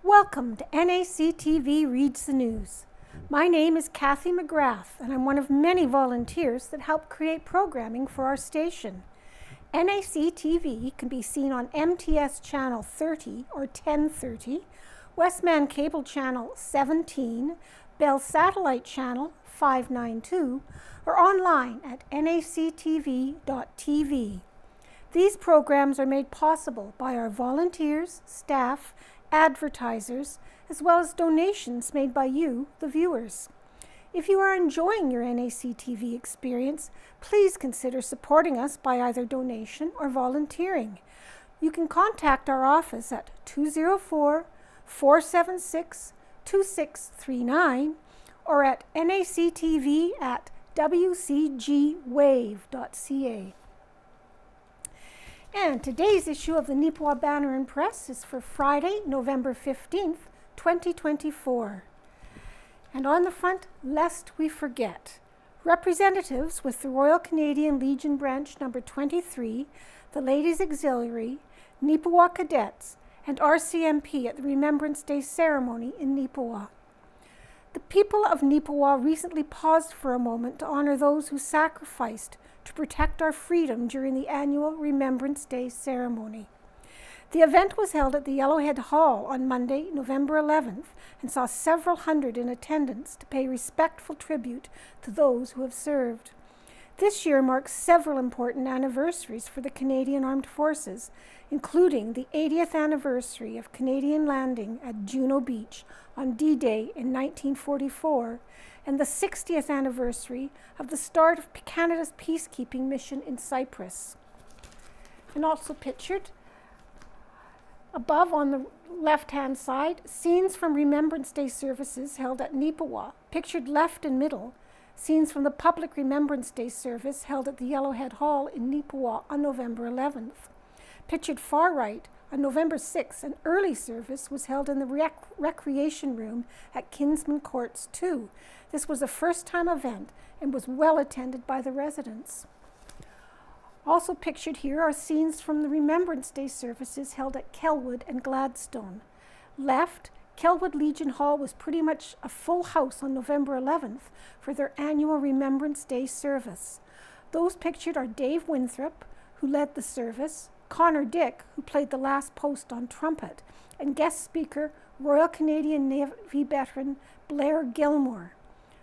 Welcome to NACTV Reads the News. My name is Cathy McGrath, and I'm one of many volunteers that help create programming for our station. NACTV can be seen on MTS Channel 30 or 1030, Westman Cable Channel 17, Bell Satellite Channel 592, or online at nactv.tv. These programs are made possible by our volunteers, staff, advertisers, as well as donations made by you, the viewers. If you are enjoying your NACTV experience, please consider supporting us by either donation or volunteering. You can contact our office at 204-476-2639 or at nactv@wcgwave.ca. And today's issue of the Neepawa Banner and Press is for Friday, November 15th, 2024. And on the front, lest we forget, representatives with the Royal Canadian Legion Branch Number 23, the Ladies Auxiliary, Neepawa Cadets, and RCMP at the Remembrance Day ceremony in Neepawa. The people of Neepawa recently paused for a moment to honor those who sacrificed to protect our freedom during the annual Remembrance Day ceremony. The event was held at the Yellowhead Hall on Monday, November 11th, and saw several hundred in attendance to pay respectful tribute to those who have served. This year marks several important anniversaries for the Canadian Armed Forces, including the 80th anniversary of Canadian landing at Juno Beach on D-Day in 1944, and the 60th anniversary of the start of Canada's peacekeeping mission in Cyprus. And also pictured above on the left-hand side, scenes from Remembrance Day services held at Neepawa. Pictured left and middle, scenes from the public Remembrance Day service held at the Yellowhead Hall in Neepawa on November 11th. Pictured far right, on November 6th, an early service was held in the recreation room at Kinsman Courts 2. This was a first-time event and was well attended by the residents. Also pictured here are scenes from the Remembrance Day services held at Kelwood and Gladstone. Left, Kelwood Legion Hall was pretty much a full house on November 11th for their annual Remembrance Day service. Those pictured are Dave Winthrop, who led the service, Connor Dick, who played the last post on trumpet, and guest speaker, Royal Canadian Navy veteran Blair Gilmore.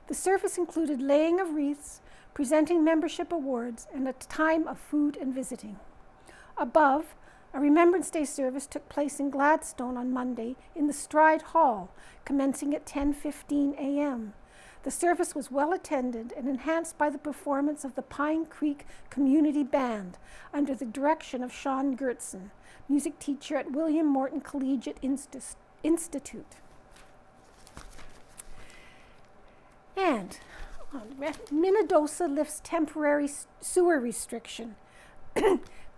The service included laying of wreaths, presenting membership awards, and a time of food and visiting. Above, a Remembrance Day service took place in Gladstone on Monday in the Stride Hall, commencing at 10:15 a.m. The service was well attended and enhanced by the performance of the Pine Creek Community Band under the direction of Sean Gertson, music teacher at William Morton Collegiate Institute. And Minnedosa lifts temporary sewer restriction.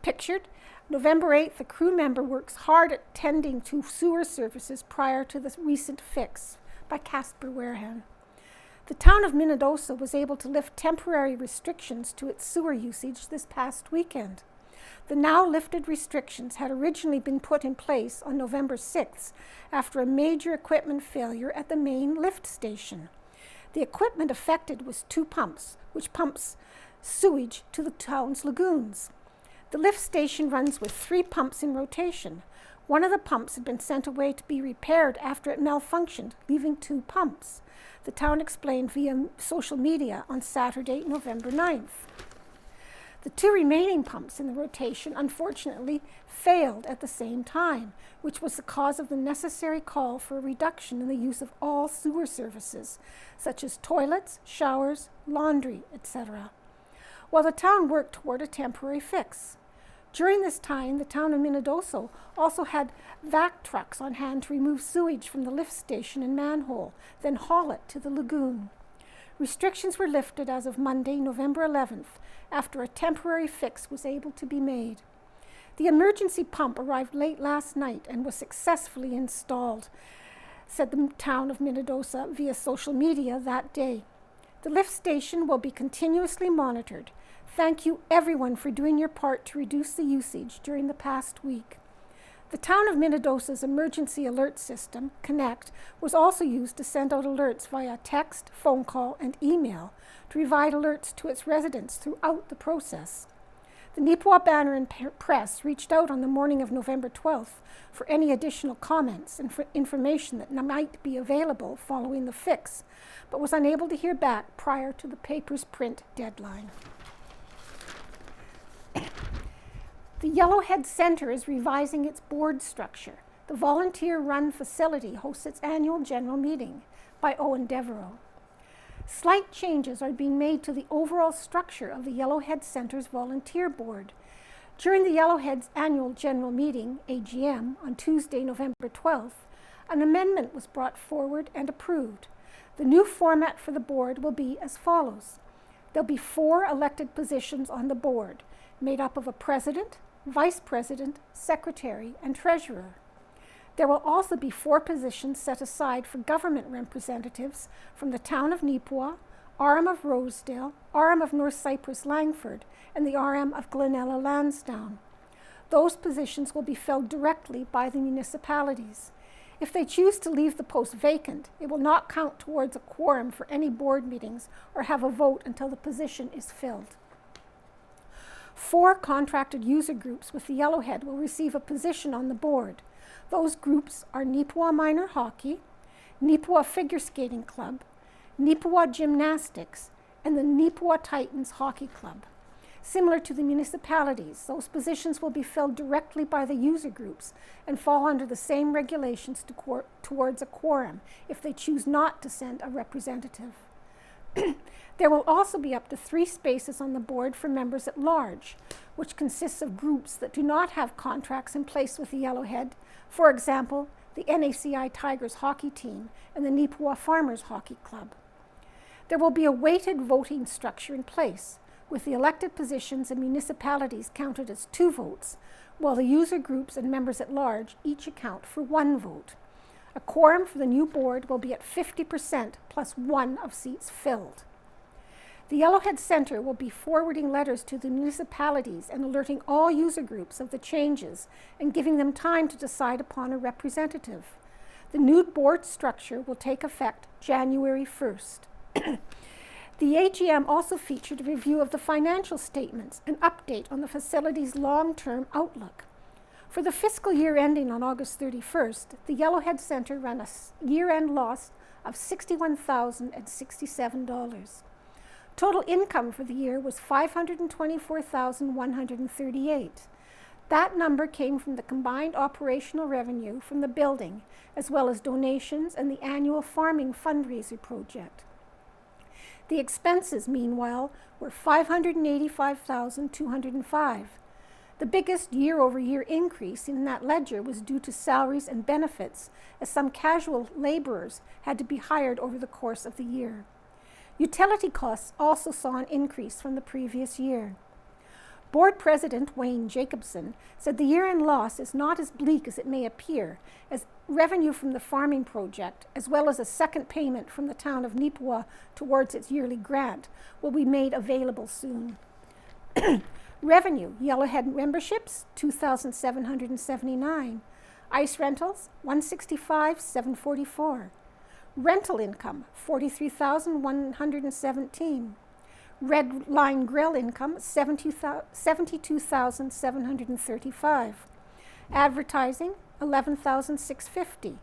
Pictured, November 8th, a crew member works hard at tending to sewer services prior to the recent fix by Casper Warehan. The town of Minnedosa was able to lift temporary restrictions to its sewer usage this past weekend. The now lifted restrictions had originally been put in place on November 6th after a major equipment failure at the main lift station. The equipment affected was two pumps, which pumps sewage to the town's lagoons. The lift station runs with 3 pumps in rotation. One of the pumps had been sent away to be repaired after it malfunctioned, leaving 2 pumps. The town explained via social media on Saturday, November 9th. The 2 remaining pumps in the rotation unfortunately failed at the same time, which was the cause of the necessary call for a reduction in the use of all sewer services, such as toilets, showers, laundry, etc., while the town worked toward a temporary fix. During this time, the town of Minnedosa also had vac trucks on hand to remove sewage from the lift station and manhole, then haul it to the lagoon. Restrictions were lifted as of Monday, November 11th, after a temporary fix was able to be made. The emergency pump arrived late last night and was successfully installed, said the town of Minnedosa via social media that day. The lift station will be continuously monitored. Thank you everyone for doing your part to reduce the usage during the past week. The town of Minnedosa's emergency alert system, Connect, was also used to send out alerts via text, phone call, and email to provide alerts to its residents throughout the process. The Neepawa Banner and Press reached out on the morning of November 12th for any additional comments and for information that might be available following the fix, but was unable to hear back prior to the paper's print deadline. The Yellowhead Centre is revising its board structure. The volunteer-run facility hosts its annual general meeting by Owen Devereaux. Slight changes are being made to the overall structure of the Yellowhead Centre's volunteer board. During the Yellowhead's annual general meeting, AGM, on Tuesday, November 12th, an amendment was brought forward and approved. The new format for the board will be as follows. There'll be 4 elected positions on the board, made up of a president, vice president, secretary, and treasurer. There will also be 4 positions set aside for government representatives from the town of Neepawa, RM of Rosedale, RM of North Cypress Langford, and the RM of Glenella Lansdowne. Those positions will be filled directly by the municipalities. If they choose to leave the post vacant, it will not count towards a quorum for any board meetings or have a vote until the position is filled. 4 contracted user groups with the Yellowhead will receive a position on the board. Those groups are Neepawa Minor Hockey, Neepawa Figure Skating Club, Neepawa Gymnastics, and the Neepawa Titans Hockey Club. Similar to the municipalities, those positions will be filled directly by the user groups and fall under the same regulations towards a quorum if they choose not to send a representative. There will also be up to 3 spaces on the board for members at large, which consists of groups that do not have contracts in place with the Yellowhead, for example, the NACI Tigers hockey team and the Neepawa Farmers Hockey Club. There will be a weighted voting structure in place, with the elected positions and municipalities counted as 2 votes, while the user groups and members at large each account for 1 vote. A quorum for the new board will be at 50% plus 1 of seats filled. The Yellowhead Centre will be forwarding letters to the municipalities and alerting all user groups of the changes and giving them time to decide upon a representative. The new board structure will take effect January 1st. The AGM also featured a review of the financial statements and update on the facility's long-term outlook. For the fiscal year ending on August 31st, the Yellowhead Centre ran a year-end loss of $61,067. Total income for the year was $524,138. That number came from the combined operational revenue from the building, as well as donations and the annual farming fundraiser project. The expenses, meanwhile, were $585,205. The biggest year-over-year increase in that ledger was due to salaries and benefits, as some casual laborers had to be hired over the course of the year. Utility costs also saw an increase from the previous year. Board President Wayne Jacobson said the year-end loss is not as bleak as it may appear, as revenue from the farming project, as well as a second payment from the town of Neepawa towards its yearly grant, will be made available soon. Revenue: Yellowhead memberships, $2,779. Ice rentals, $165,744. Rental income, $43,117. Red Line Grill income, $72,735. Advertising, $11,650.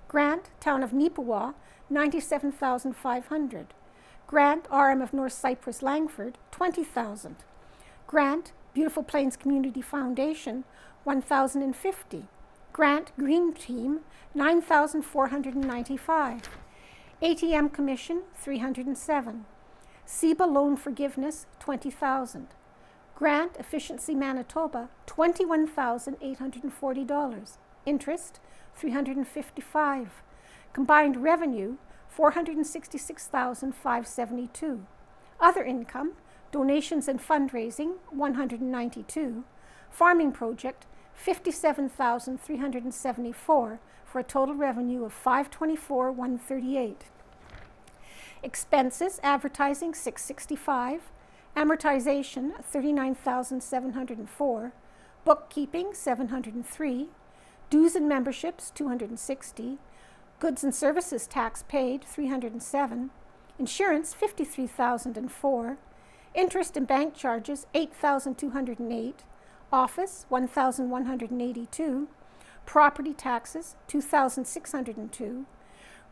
Grant, Town of Neepawa, $97,500. Grant, RM of North Cypress Langford, $20,000. Grant, Beautiful Plains Community Foundation, $1,050. Grant, Green Team, $9,495. ATM Commission, $307. SEBA Loan Forgiveness, $20,000. Grant, Efficiency Manitoba, $21,840. Interest, $355. Combined revenue, $466,572. Other income, donations and fundraising, $192. Farming project, $57,374, for a total revenue of $524,138. Expenses: advertising, $665. Amortization, $39,704. Bookkeeping, $703. Dues and memberships, 260. Goods and services tax paid, 307. Insurance, 53,004. Interest and bank charges, 8,208. Office, 1,182. Property taxes, 2,602.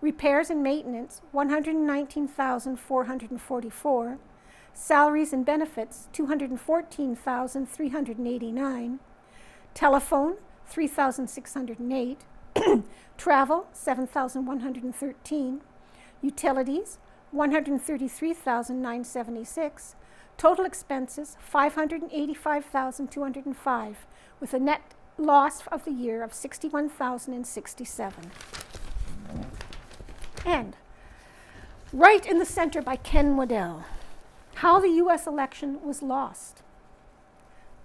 Repairs and maintenance, 119,444. Salaries and benefits, 214,389. Telephone, 3,608. Travel, 7,113. Utilities, 133,976. Total expenses, 585,205, with a net loss of the year of 61,067. And right in the center by Ken Waddell, how the U.S. election was lost.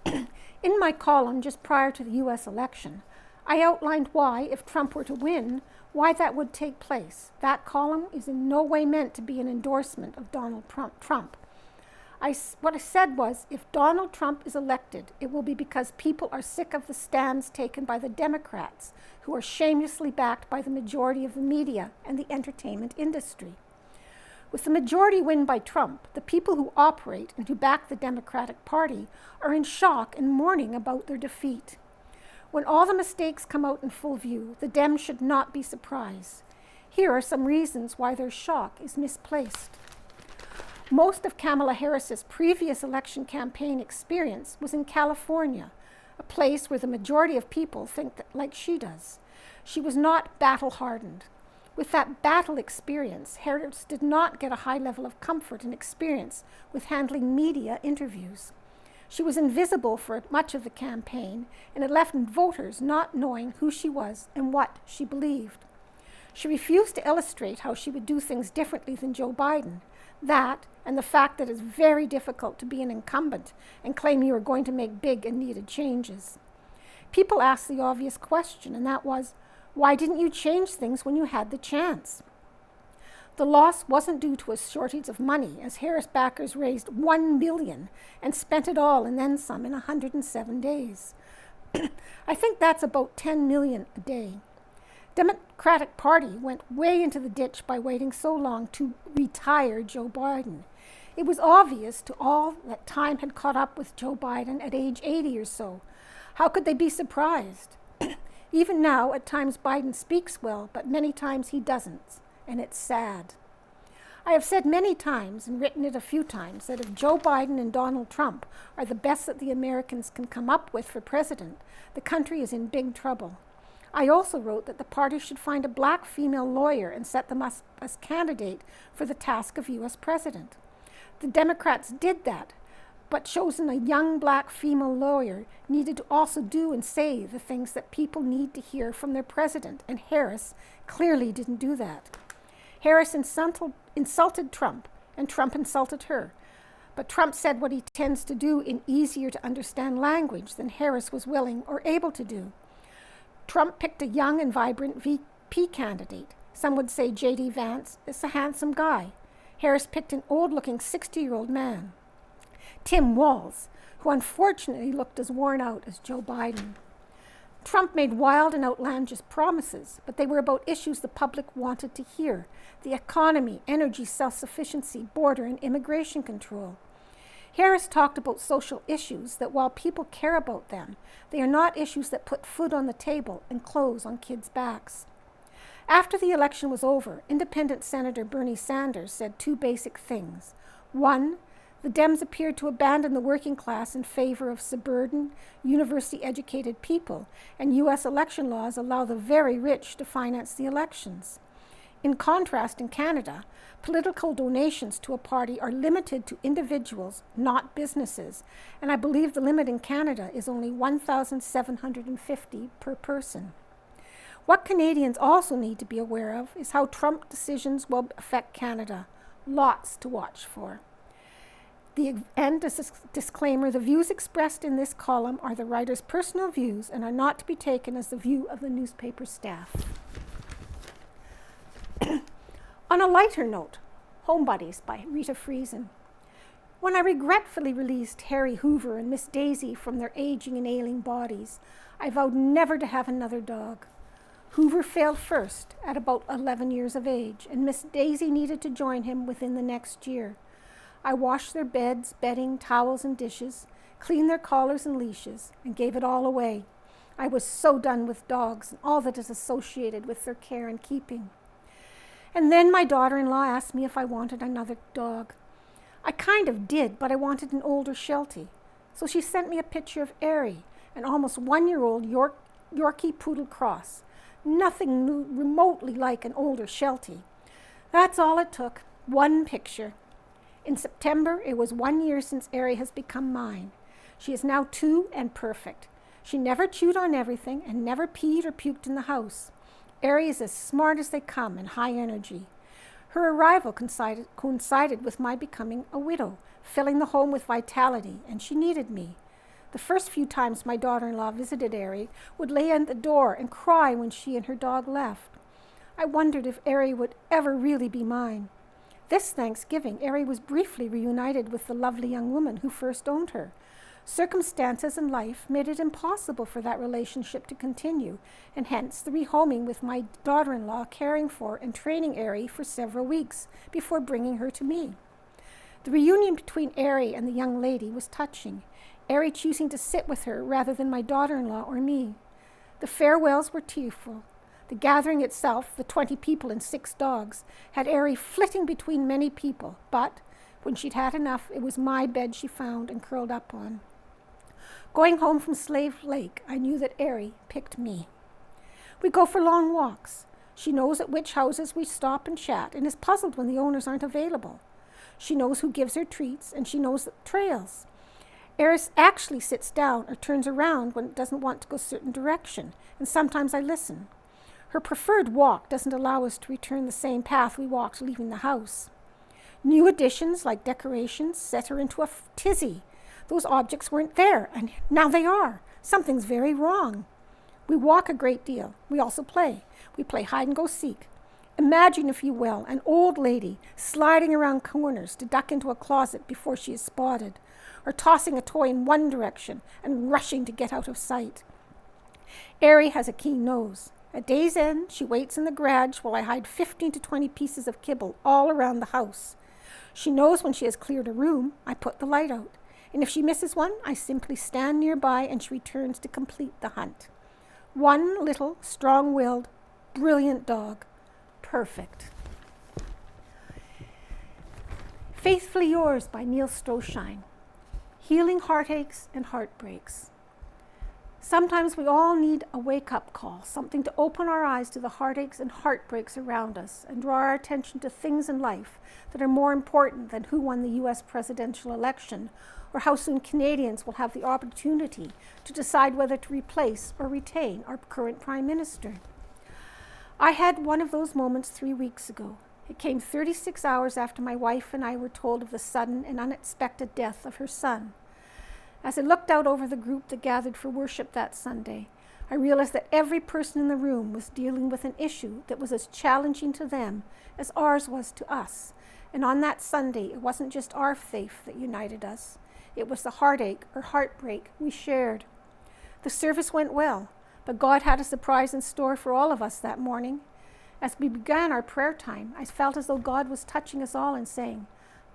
In my column just prior to the U.S. election, I outlined why, if Trump were to win, why that would take place. That column is in no way meant to be an endorsement of Donald Trump. What I said was, if Donald Trump is elected, it will be because people are sick of the stands taken by the Democrats, who are shamelessly backed by the majority of the media and the entertainment industry. With the majority win by Trump, the people who operate and who back the Democratic Party are in shock and mourning about their defeat. When all the mistakes come out in full view, the Dems should not be surprised. Here are some reasons why their shock is misplaced. Most of Kamala Harris's previous election campaign experience was in California, a place where the majority of people think like she does. She was not battle-hardened. With that battle experience, Harris did not get a high level of comfort and experience with handling media interviews. She was invisible for much of the campaign, and it left voters not knowing who she was and what she believed. She refused to illustrate how she would do things differently than Joe Biden. That, and the fact that it's very difficult to be an incumbent and claim you are going to make big and needed changes. People asked the obvious question, and that was, why didn't you change things when you had the chance? The loss wasn't due to a shortage of money, as Harris backers raised $1 billion and spent it all and then some in 107 days. I think that's about $10 million a day. Democratic Party went way into the ditch by waiting so long to retire Joe Biden. It was obvious to all that time had caught up with Joe Biden at age 80 or so. How could they be surprised? Even now, at times Biden speaks well, but many times he doesn't, and it's sad. I have said many times, and written it a few times, that if Joe Biden and Donald Trump are the best that the Americans can come up with for president, the country is in big trouble. I also wrote that the party should find a black female lawyer and set them up as candidate for the task of U.S. president. The Democrats did that, but choosing a young black female lawyer needed to also do and say the things that people need to hear from their president, and Harris clearly didn't do that. Harris insulted Trump, and Trump insulted her. But Trump said what he tends to do in easier to understand language than Harris was willing or able to do. Trump picked a young and vibrant VP candidate. Some would say J.D. Vance is a handsome guy. Harris picked an old-looking 60-year-old man, Tim Walz, who unfortunately looked as worn out as Joe Biden. Trump made wild and outlandish promises, but they were about issues the public wanted to hear: the economy, energy self-sufficiency, border and immigration control. Harris talked about social issues that, while people care about them, they are not issues that put food on the table and clothes on kids' backs. After the election was over, Independent Senator Bernie Sanders said two basic things. One, the Dems appeared to abandon the working class in favor of suburban, university-educated people, and U.S. election laws allow the very rich to finance the elections. In contrast, in Canada, political donations to a party are limited to individuals, not businesses, and I believe the limit in Canada is only $1,750 per person. What Canadians also need to be aware of is how Trump decisions will affect Canada. Lots to watch for. Disclaimer, the views expressed in this column are the writer's personal views and are not to be taken as the view of the newspaper staff. On a lighter note, Home Buddies by Rita Friesen. When I regretfully released Harry Hoover and Miss Daisy from their aging and ailing bodies, I vowed never to have another dog. Hoover failed first at about 11 years of age, and Miss Daisy needed to join him within the next year. I washed their beds, bedding, towels, and dishes, cleaned their collars and leashes, and gave it all away. I was so done with dogs and all that is associated with their care and keeping. And then my daughter-in-law asked me if I wanted another dog. I kind of did, but I wanted an older Sheltie. So she sent me a picture of Airy, an almost 1-year-old Yorkie Poodle cross. Nothing remotely like an older Sheltie. That's all it took, one picture. In September, it was 1 year since Airy has become mine. She is now 2 and perfect. She never chewed on everything and never peed or puked in the house. Airy is as smart as they come and high energy. Her arrival coincided with my becoming a widow, filling the home with vitality, and she needed me. The first few times my daughter-in-law visited Airy would lay at the door and cry when she and her dog left. I wondered if Airy would ever really be mine. This Thanksgiving, Airy was briefly reunited with the lovely young woman who first owned her. Circumstances in life made it impossible for that relationship to continue, and hence the rehoming with my daughter-in-law caring for and training Airy for several weeks before bringing her to me. The reunion between Airy and the young lady was touching, Airy choosing to sit with her rather than my daughter-in-law or me. The farewells were tearful. The gathering itself, the 20 people and 6 dogs, had Airy flitting between many people, but when she'd had enough, it was my bed she found and curled up on. Going home from Slave Lake, I knew that Airy picked me. We go for long walks. She knows at which houses we stop and chat and is puzzled when the owners aren't available. She knows who gives her treats, and she knows the trails. Airy actually sits down or turns around when it doesn't want to go a certain direction, and sometimes I listen. Her preferred walk doesn't allow us to return the same path we walked leaving the house. New additions like decorations set her into a tizzy. Those objects weren't there, and now they are. Something's very wrong. We walk a great deal. We also play. We play hide-and-go-seek. Imagine, if you will, an old lady sliding around corners to duck into a closet before she is spotted, or tossing a toy in one direction and rushing to get out of sight. Airy has a keen nose. At day's end, she waits in the garage while I hide 15 to 20 pieces of kibble all around the house. She knows when she has cleared a room, I put the light out. And if she misses one, I simply stand nearby and she returns to complete the hunt. One little, strong-willed, brilliant dog. Perfect. Faithfully Yours by Neil Stroshine. Healing heartaches and heartbreaks. Sometimes we all need a wake-up call, something to open our eyes to the heartaches and heartbreaks around us and draw our attention to things in life that are more important than who won the U.S. presidential election or how soon Canadians will have the opportunity to decide whether to replace or retain our current Prime Minister. I had one of those moments 3 weeks ago. It came 36 hours after my wife and I were told of the sudden and unexpected death of her son. As I looked out over the group that gathered for worship that Sunday, I realized that every person in the room was dealing with an issue that was as challenging to them as ours was to us. And on that Sunday, it wasn't just our faith that united us. It was the heartache or heartbreak we shared. The service went well, but God had a surprise in store for all of us that morning. As we began our prayer time, I felt as though God was touching us all and saying,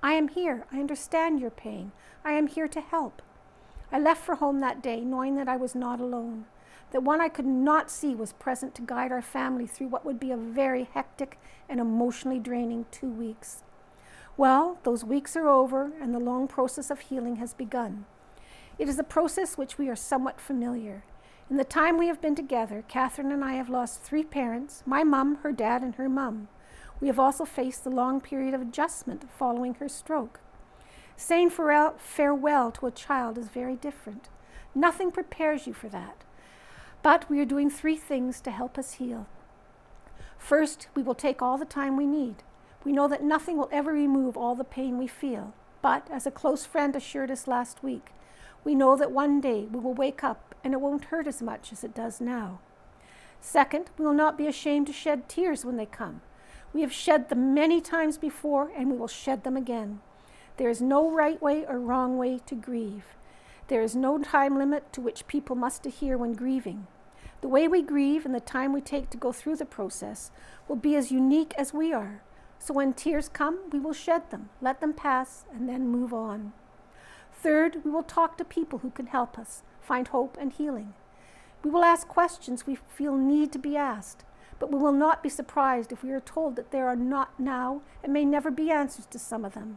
I am here. I understand your pain. I am here to help. I left for home that day knowing that I was not alone, that one I could not see was present to guide our family through what would be a very hectic and emotionally draining 2 weeks. Well, those weeks are over and the long process of healing has begun. It is a process which we are somewhat familiar. In the time we have been together, Catherine and I have lost 3 parents, my mum, her dad, and her mum. We have also faced the long period of adjustment following her stroke. Saying farewell to a child is very different. Nothing prepares you for that. But we are doing 3 things to help us heal. First, we will take all the time we need. We know that nothing will ever remove all the pain we feel. But, as a close friend assured us last week, we know that one day we will wake up and it won't hurt as much as it does now. Second, we will not be ashamed to shed tears when they come. We have shed them many times before and we will shed them again. There is no right way or wrong way to grieve. There is no time limit to which people must adhere when grieving. The way we grieve and the time we take to go through the process will be as unique as we are. So when tears come, we will shed them, let them pass, and then move on. Third, we will talk to people who can help us find hope and healing. We will ask questions we feel need to be asked, but we will not be surprised if we are told that there are not now and may never be answers to some of them.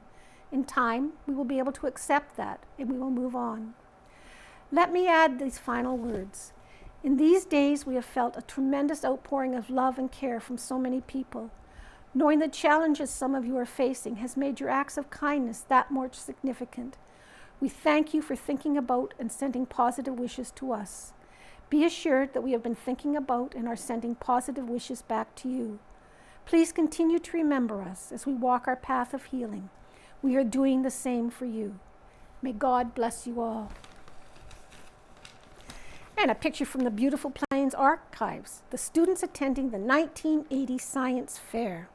In time, we will be able to accept that, and we will move on. Let me add these final words. In these days, we have felt a tremendous outpouring of love and care from so many people. Knowing the challenges some of you are facing has made your acts of kindness that more significant. We thank you for thinking about and sending positive wishes to us. Be assured that we have been thinking about and are sending positive wishes back to you. Please continue to remember us as we walk our path of healing. We are doing the same for you. May God bless you all. And a picture from the Beautiful Plains Archives, the students attending the 1980 Science Fair.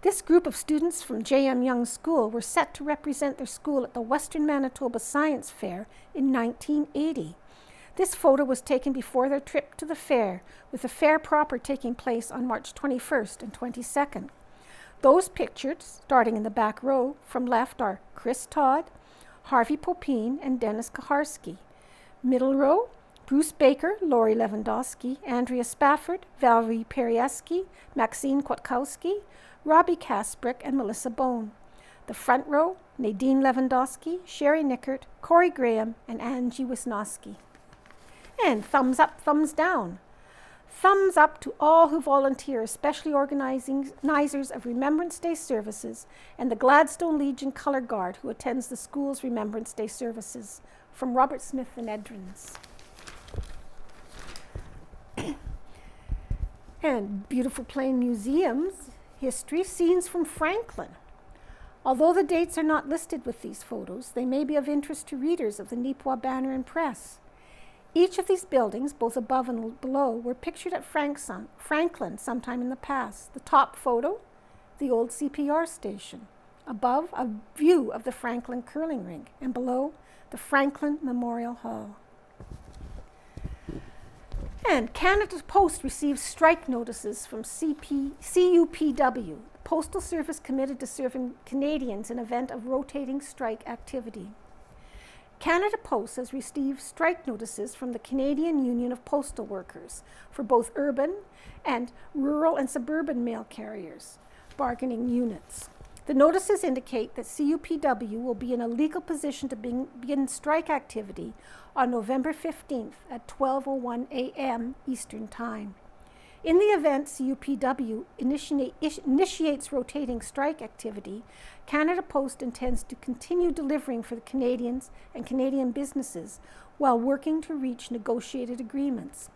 This group of students from J.M. Young School were set to represent their school at the Western Manitoba Science Fair in 1980. This photo was taken before their trip to the fair, with the fair proper taking place on March 21st and 22nd. Those pictured, starting in the back row, from left are Chris Todd, Harvey Popine, and Dennis Kaharski. Middle row, Bruce Baker, Lori Lewandowski, Andrea Spafford, Valerie Perieski, Maxine Kwiatkowski, Robbie Kasprick, and Melissa Bone. The front row, Nadine Lewandowski, Sherry Nickert, Corey Graham, and Angie Wisnowski. And thumbs up, thumbs down. Thumbs up to all who volunteer, especially organizers of Remembrance Day services and the Gladstone Legion Color Guard who attends the school's Remembrance Day services. From Robert Smith and Edrins. And Beautiful Plain Museum's history, scenes from Franklin. Although the dates are not listed with these photos, they may be of interest to readers of the Neepawa Banner and Press. Each of these buildings, both above and below, were pictured at Franklin sometime in the past. The top photo, the old CPR station. Above, a view of the Franklin curling rink, and below, the Franklin Memorial Hall. And Canada Post received strike notices from CUPW, Postal Service committed to serving Canadians in event of rotating strike activity. Canada Post has received strike notices from the Canadian Union of Postal Workers for both urban and rural and suburban mail carriers, bargaining units. The notices indicate that CUPW will be in a legal position to begin strike activity on November 15th at 12:01 a.m. Eastern Time. In the event CUPW initiates rotating strike activity, Canada Post intends to continue delivering for the Canadians and Canadian businesses while working to reach negotiated agreements.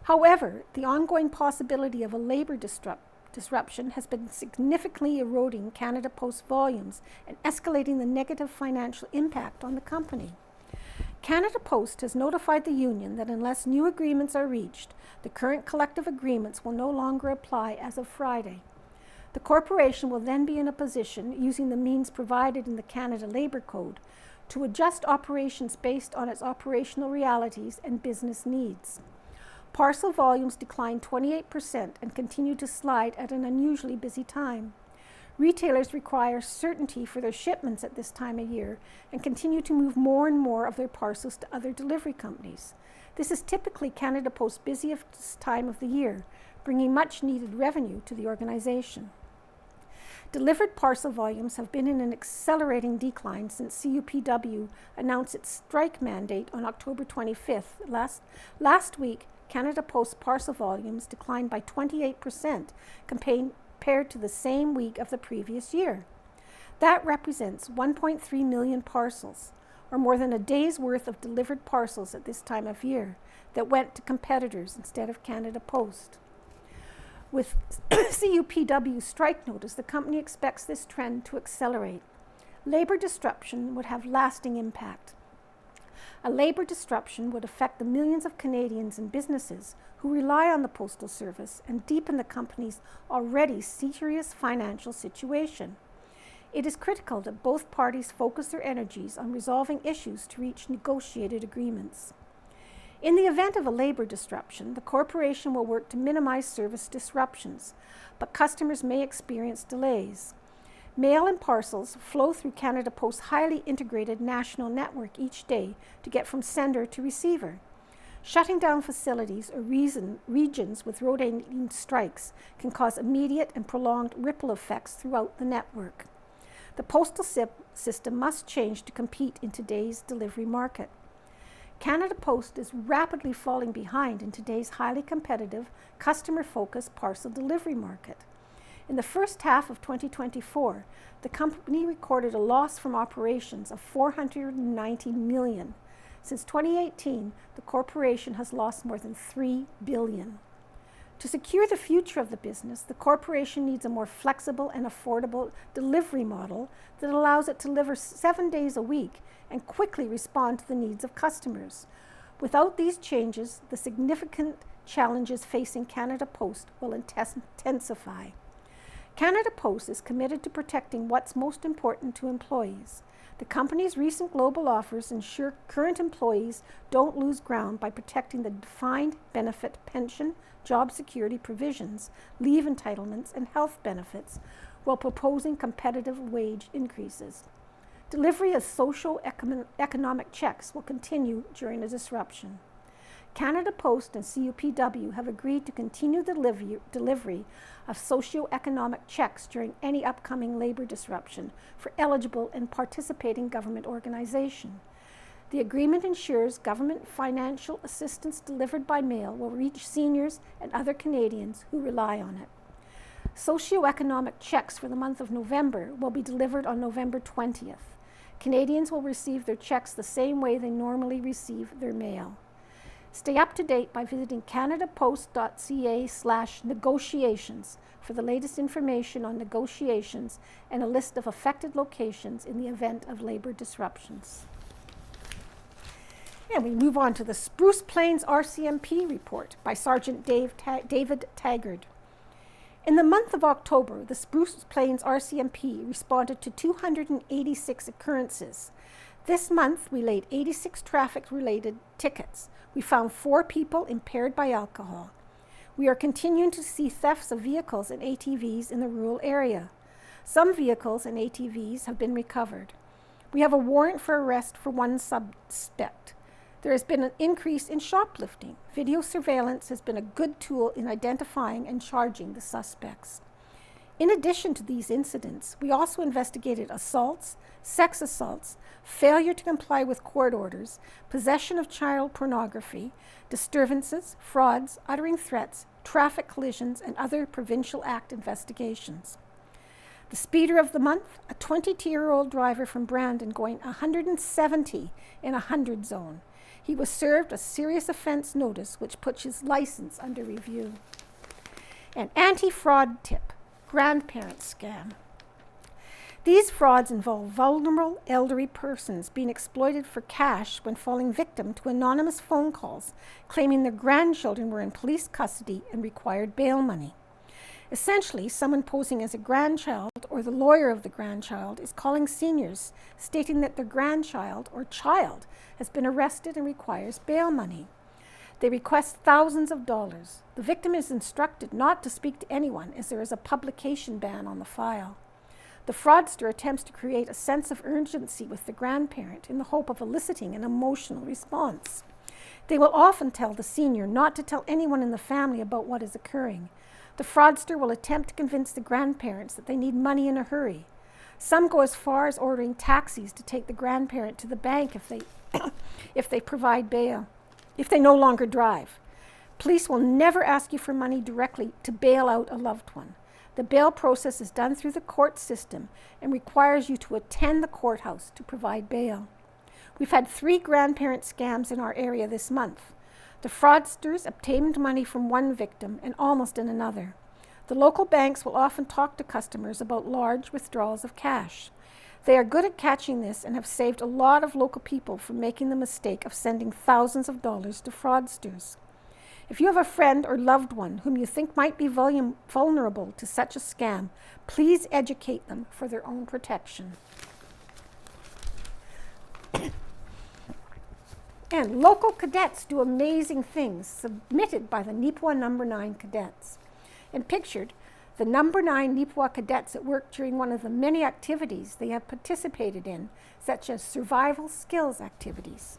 However, the ongoing possibility of a labor disruption has been significantly eroding Canada Post volumes and escalating the negative financial impact on the company. Canada Post has notified the union that unless new agreements are reached, the current collective agreements will no longer apply as of Friday. The corporation will then be in a position, using the means provided in the Canada Labour Code, to adjust operations based on its operational realities and business needs. Parcel volumes declined 28% and continue to slide at an unusually busy time. Retailers require certainty for their shipments at this time of year and continue to move more and more of their parcels to other delivery companies. This is typically Canada Post's busiest time of the year, bringing much needed revenue to the organization. Delivered parcel volumes have been in an accelerating decline since CUPW announced its strike mandate on October 25th. Last week, Canada Post parcel volumes declined by 28% compared to the same week of the previous year. That represents 1.3 million parcels, or more than a day's worth of delivered parcels at this time of year, that went to competitors instead of Canada Post. With CUPW's strike notice, the company expects this trend to accelerate. Labor disruption would have lasting impact. A labor disruption would affect the millions of Canadians and businesses who rely on the Postal Service and deepen the company's already serious financial situation. It is critical that both parties focus their energies on resolving issues to reach negotiated agreements. In the event of a labor disruption, the corporation will work to minimize service disruptions, but customers may experience delays. Mail and parcels flow through Canada Post's highly integrated national network each day to get from sender to receiver. Shutting down facilities or regions with rotating strikes can cause immediate and prolonged ripple effects throughout the network. The postal system must change to compete in today's delivery market. Canada Post is rapidly falling behind in today's highly competitive, customer-focused parcel delivery market. In the first half of 2024, the company recorded a loss from operations of $490 million. Since 2018, the corporation has lost more than $3 billion. To secure the future of the business, the corporation needs a more flexible and affordable delivery model that allows it to deliver 7 days a week and quickly respond to the needs of customers. Without these changes, the significant challenges facing Canada Post will intensify. Canada Post is committed to protecting what's most important to employees. The company's recent global offers ensure current employees don't lose ground by protecting the defined benefit pension, job security provisions, leave entitlements, and health benefits, while proposing competitive wage increases. Delivery of socio-economic checks will continue during the disruption. Canada Post and CUPW have agreed to continue the delivery of socio-economic checks during any upcoming labor disruption for eligible and participating government organization. The agreement ensures government financial assistance delivered by mail will reach seniors and other Canadians who rely on it. Socio-economic checks for the month of November will be delivered on November 20th. Canadians will receive their checks the same way they normally receive their mail. Stay up to date by visiting canadapost.ca/negotiations for the latest information on negotiations and a list of affected locations in the event of labor disruptions. And we move on to the Spruce Plains RCMP report by Sergeant David Taggart. In the month of October, the Spruce Plains RCMP responded to 286 occurrences. This month, we laid 86 traffic-related tickets. We found 4 people impaired by alcohol. We are continuing to see thefts of vehicles and ATVs in the rural area. Some vehicles and ATVs have been recovered. We have a warrant for arrest for one suspect. There has been an increase in shoplifting. Video surveillance has been a good tool in identifying and charging the suspects. In addition to these incidents, we also investigated assaults, sex assaults, failure to comply with court orders, possession of child pornography, disturbances, frauds, uttering threats, traffic collisions, and other Provincial Act investigations. The speeder of the month, a 22-year-old driver from Brandon going 170 in a 100 zone. He was served a serious offense notice which puts his license under review. An anti-fraud tip, grandparent scam. These frauds involve vulnerable elderly persons being exploited for cash when falling victim to anonymous phone calls claiming their grandchildren were in police custody and required bail money. Essentially, someone posing as a grandchild or the lawyer of the grandchild is calling seniors, stating that their grandchild or child has been arrested and requires bail money. They request thousands of dollars. The victim is instructed not to speak to anyone as there is a publication ban on the file. The fraudster attempts to create a sense of urgency with the grandparent in the hope of eliciting an emotional response. They will often tell the senior not to tell anyone in the family about what is occurring. The fraudster will attempt to convince the grandparents that they need money in a hurry. Some go as far as ordering taxis to take the grandparent to the bank if they provide bail, if they no longer drive. Police will never ask you for money directly to bail out a loved one. The bail process is done through the court system and requires you to attend the courthouse to provide bail. We've had 3 grandparent scams in our area this month. The fraudsters obtained money from one victim and almost in another. The local banks will often talk to customers about large withdrawals of cash. They are good at catching this and have saved a lot of local people from making the mistake of sending thousands of dollars to fraudsters. If you have a friend or loved one whom you think might be vulnerable to such a scam, please educate them for their own protection. And local cadets do amazing things submitted by the Neepawa number 9 cadets. And pictured, the number 9 Neepawa cadets at work during one of the many activities they have participated in, such as survival skills activities.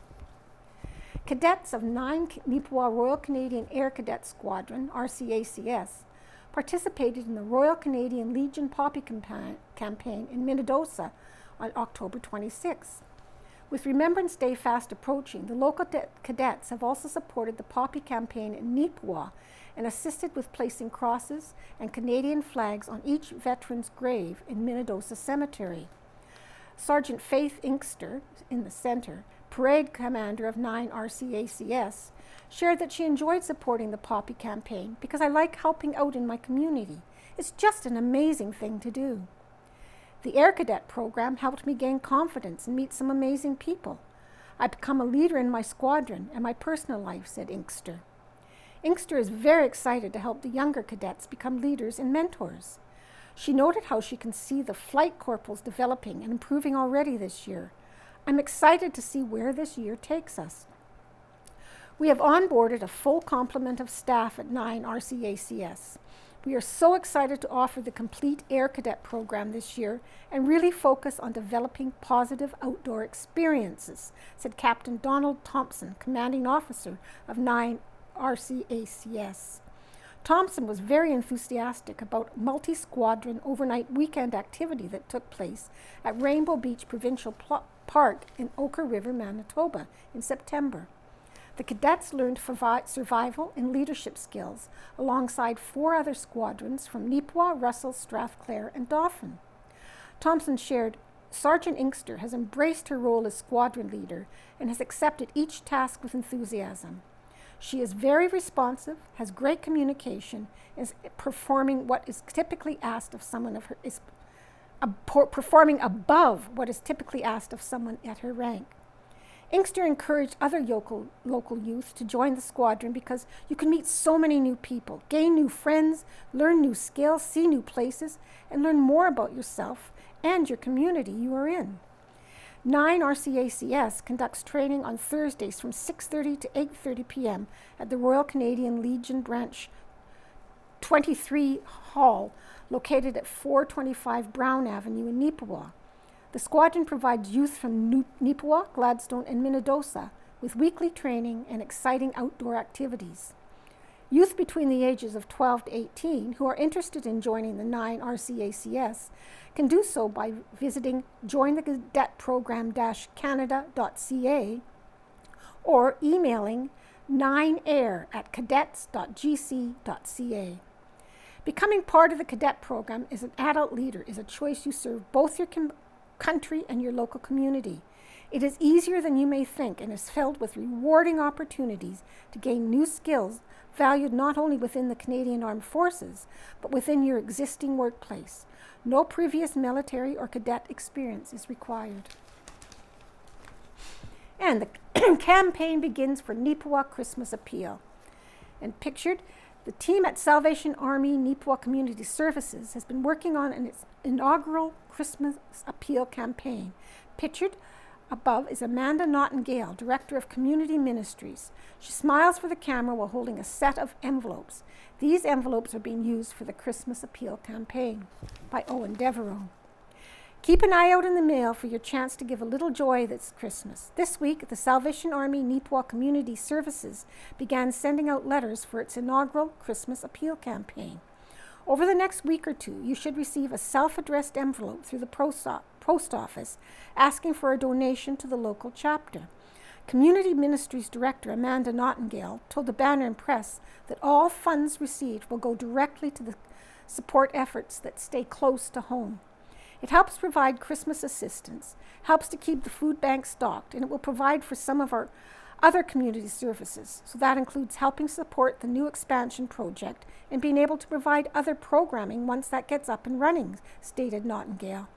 Cadets of 9 Neepawa Royal Canadian Air Cadet Squadron, RCACS, participated in the Royal Canadian Legion Poppy campaign in Minnedosa on October 26. With Remembrance Day fast approaching, the local cadets have also supported the Poppy campaign in Neepawa and assisted with placing crosses and Canadian flags on each veteran's grave in Minnedosa Cemetery. Sergeant Faith Inkster in the center, parade commander of 9 RCACS, shared that she enjoyed supporting the Poppy campaign because I like helping out in my community. It's just an amazing thing to do. The Air Cadet program helped me gain confidence and meet some amazing people. I've become a leader in my squadron and my personal life, said Inkster. Inkster is very excited to help the younger cadets become leaders and mentors. She noted how she can see the flight corporals developing and improving already this year. I'm excited to see where this year takes us. We have onboarded a full complement of staff at 9 RCACS. We are so excited to offer the complete Air Cadet program this year and really focus on developing positive outdoor experiences, said Captain Donald Thompson, commanding officer of 9 RCACS. Thompson was very enthusiastic about multi-squadron overnight weekend activity that took place at Rainbow Beach Provincial Park in Oka River, Manitoba in September. The cadets learned survival and leadership skills alongside 4 other squadrons from Neepawa, Russell, Strathclair, and Dauphin. Thompson shared, Sergeant Inkster has embraced her role as squadron leader and has accepted each task with enthusiasm. She is very responsive, has great communication, is performing what is typically asked of someone of her performing above what is typically asked of someone at her rank. Inkster encouraged other local youth to join the squadron because you can meet so many new people, gain new friends, learn new skills, see new places, and learn more about yourself and your community you are in. 9 RCACS conducts training on Thursdays from 6:30 to 8:30 p.m. at the Royal Canadian Legion Branch 23 Hall, located at 425 Brown Avenue in Neepawa. The squadron provides youth from Neepawa, Gladstone, and Minnedosa with weekly training and exciting outdoor activities. Youth between the ages of 12 to 18 who are interested in joining the 9 RCACS can do so by visiting jointhecadetprogram-canada.ca or emailing 9air@cadets.gc.ca. Becoming part of the cadet program as an adult leader is a choice you serve both your country and your local community. It is easier than you may think and is filled with rewarding opportunities to gain new skills valued not only within the Canadian Armed Forces, but within your existing workplace. No previous military or cadet experience is required. And the campaign begins for Neepawa Christmas Appeal. And pictured, the team at Salvation Army Neepawa Community Services has been working on its inaugural Christmas Appeal campaign. Pictured above is Amanda Nightingale, Director of Community Ministries. She smiles for the camera while holding a set of envelopes. These envelopes are being used for the Christmas Appeal campaign by Owen Devereaux. Keep an eye out in the mail for your chance to give a little joy this Christmas. This week, the Salvation Army Neepawa Community Services began sending out letters for its inaugural Christmas Appeal campaign. Over the next week or two, you should receive a self-addressed envelope through the post office asking for a donation to the local chapter. Community Ministries Director Amanda Nightingale told the Banner and Press that all funds received will go directly to the support efforts that stay close to home. It helps provide Christmas assistance, helps to keep the food bank stocked, and it will provide for some of our other community services. So that includes helping support the new expansion project and being able to provide other programming once that gets up and running, stated Nightingale.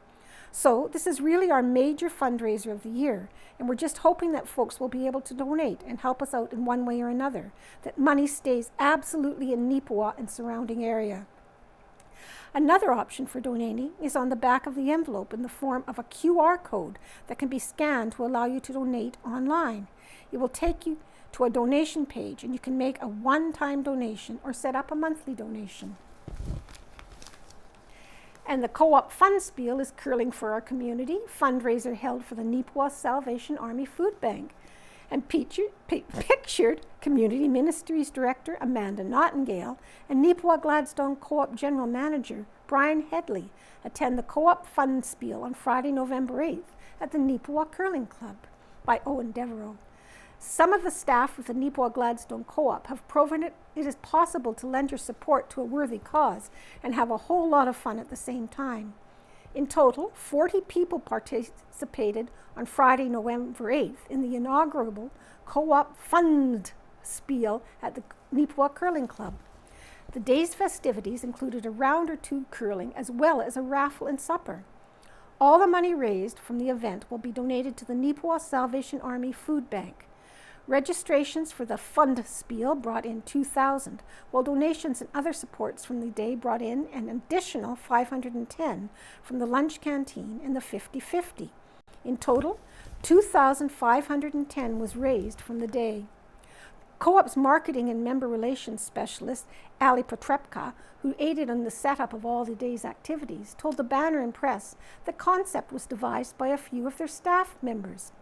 So this is really our major fundraiser of the year, and we're just hoping that folks will be able to donate and help us out in one way or another, that money stays absolutely in Neepawa and surrounding area. Another option for donating is on the back of the envelope in the form of a QR code that can be scanned to allow you to donate online. It will take you to a donation page, and you can make a one-time donation or set up a monthly donation. And the co-op FUND-spiel is curling for our community, fundraiser held for the Neepawa Salvation Army Food Bank. And pictured Community Ministries Director Amanda Nightingale and Neepawa Gladstone Co-op General Manager Brian Headley attend the co-op FUND-spiel on Friday, November 8th at the Neepawa Curling Club by Owen Devereaux. Some of the staff with the Neepawa Gladstone Co-op have proven it is possible to lend your support to a worthy cause and have a whole lot of fun at the same time. In total, 40 people participated on Friday, November 8th in the inaugural co-op FUND-spiel at the Neepawa Curling Club. The day's festivities included a round or two curling as well as a raffle and supper. All the money raised from the event will be donated to the Neepawa Salvation Army Food Bank. Registrations for the FUND-spiel brought in 2,000, while donations and other supports from the day brought in an additional 510 from the lunch canteen and the 50-50. In total, 2,510 was raised from the day. Co-op's marketing and member relations specialist, Ali Potrepka, who aided in the setup of all the day's activities, told the Banner and Press the concept was devised by a few of their staff members.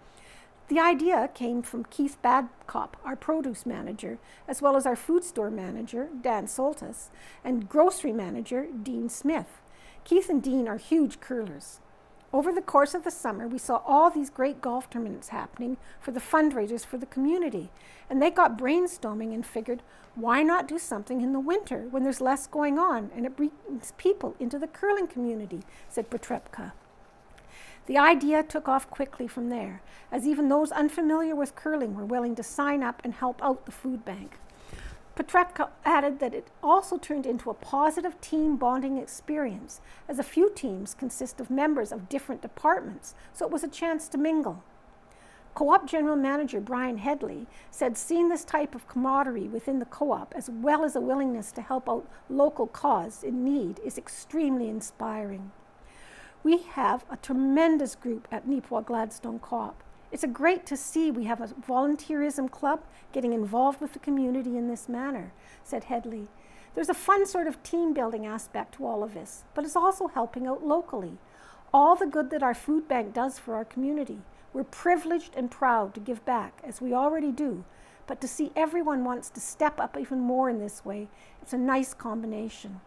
The idea came from Keith Badcop, our produce manager, as well as our food store manager, Dan Soltis, and grocery manager, Dean Smith. Keith and Dean are huge curlers. Over the course of the summer, we saw all these great golf tournaments happening for the fundraisers for the community, and they got brainstorming and figured, why not do something in the winter when there's less going on and it brings people into the curling community, said Potrepka. The idea took off quickly from there, as even those unfamiliar with curling were willing to sign up and help out the food bank. Potrepka added that it also turned into a positive team bonding experience, as a few teams consist of members of different departments, so it was a chance to mingle. Co-op General Manager Brian Headley said seeing this type of camaraderie within the co-op, as well as a willingness to help out local cause in need, is extremely inspiring. We have a tremendous group at Neepawa Gladstone Co-op. It's great to see we have a volunteerism club getting involved with the community in this manner, said Headley. There's a fun sort of team building aspect to all of this, but it's also helping out locally. All the good that our food bank does for our community. We're privileged and proud to give back, as we already do, but to see everyone wants to step up even more in this way, it's a nice combination.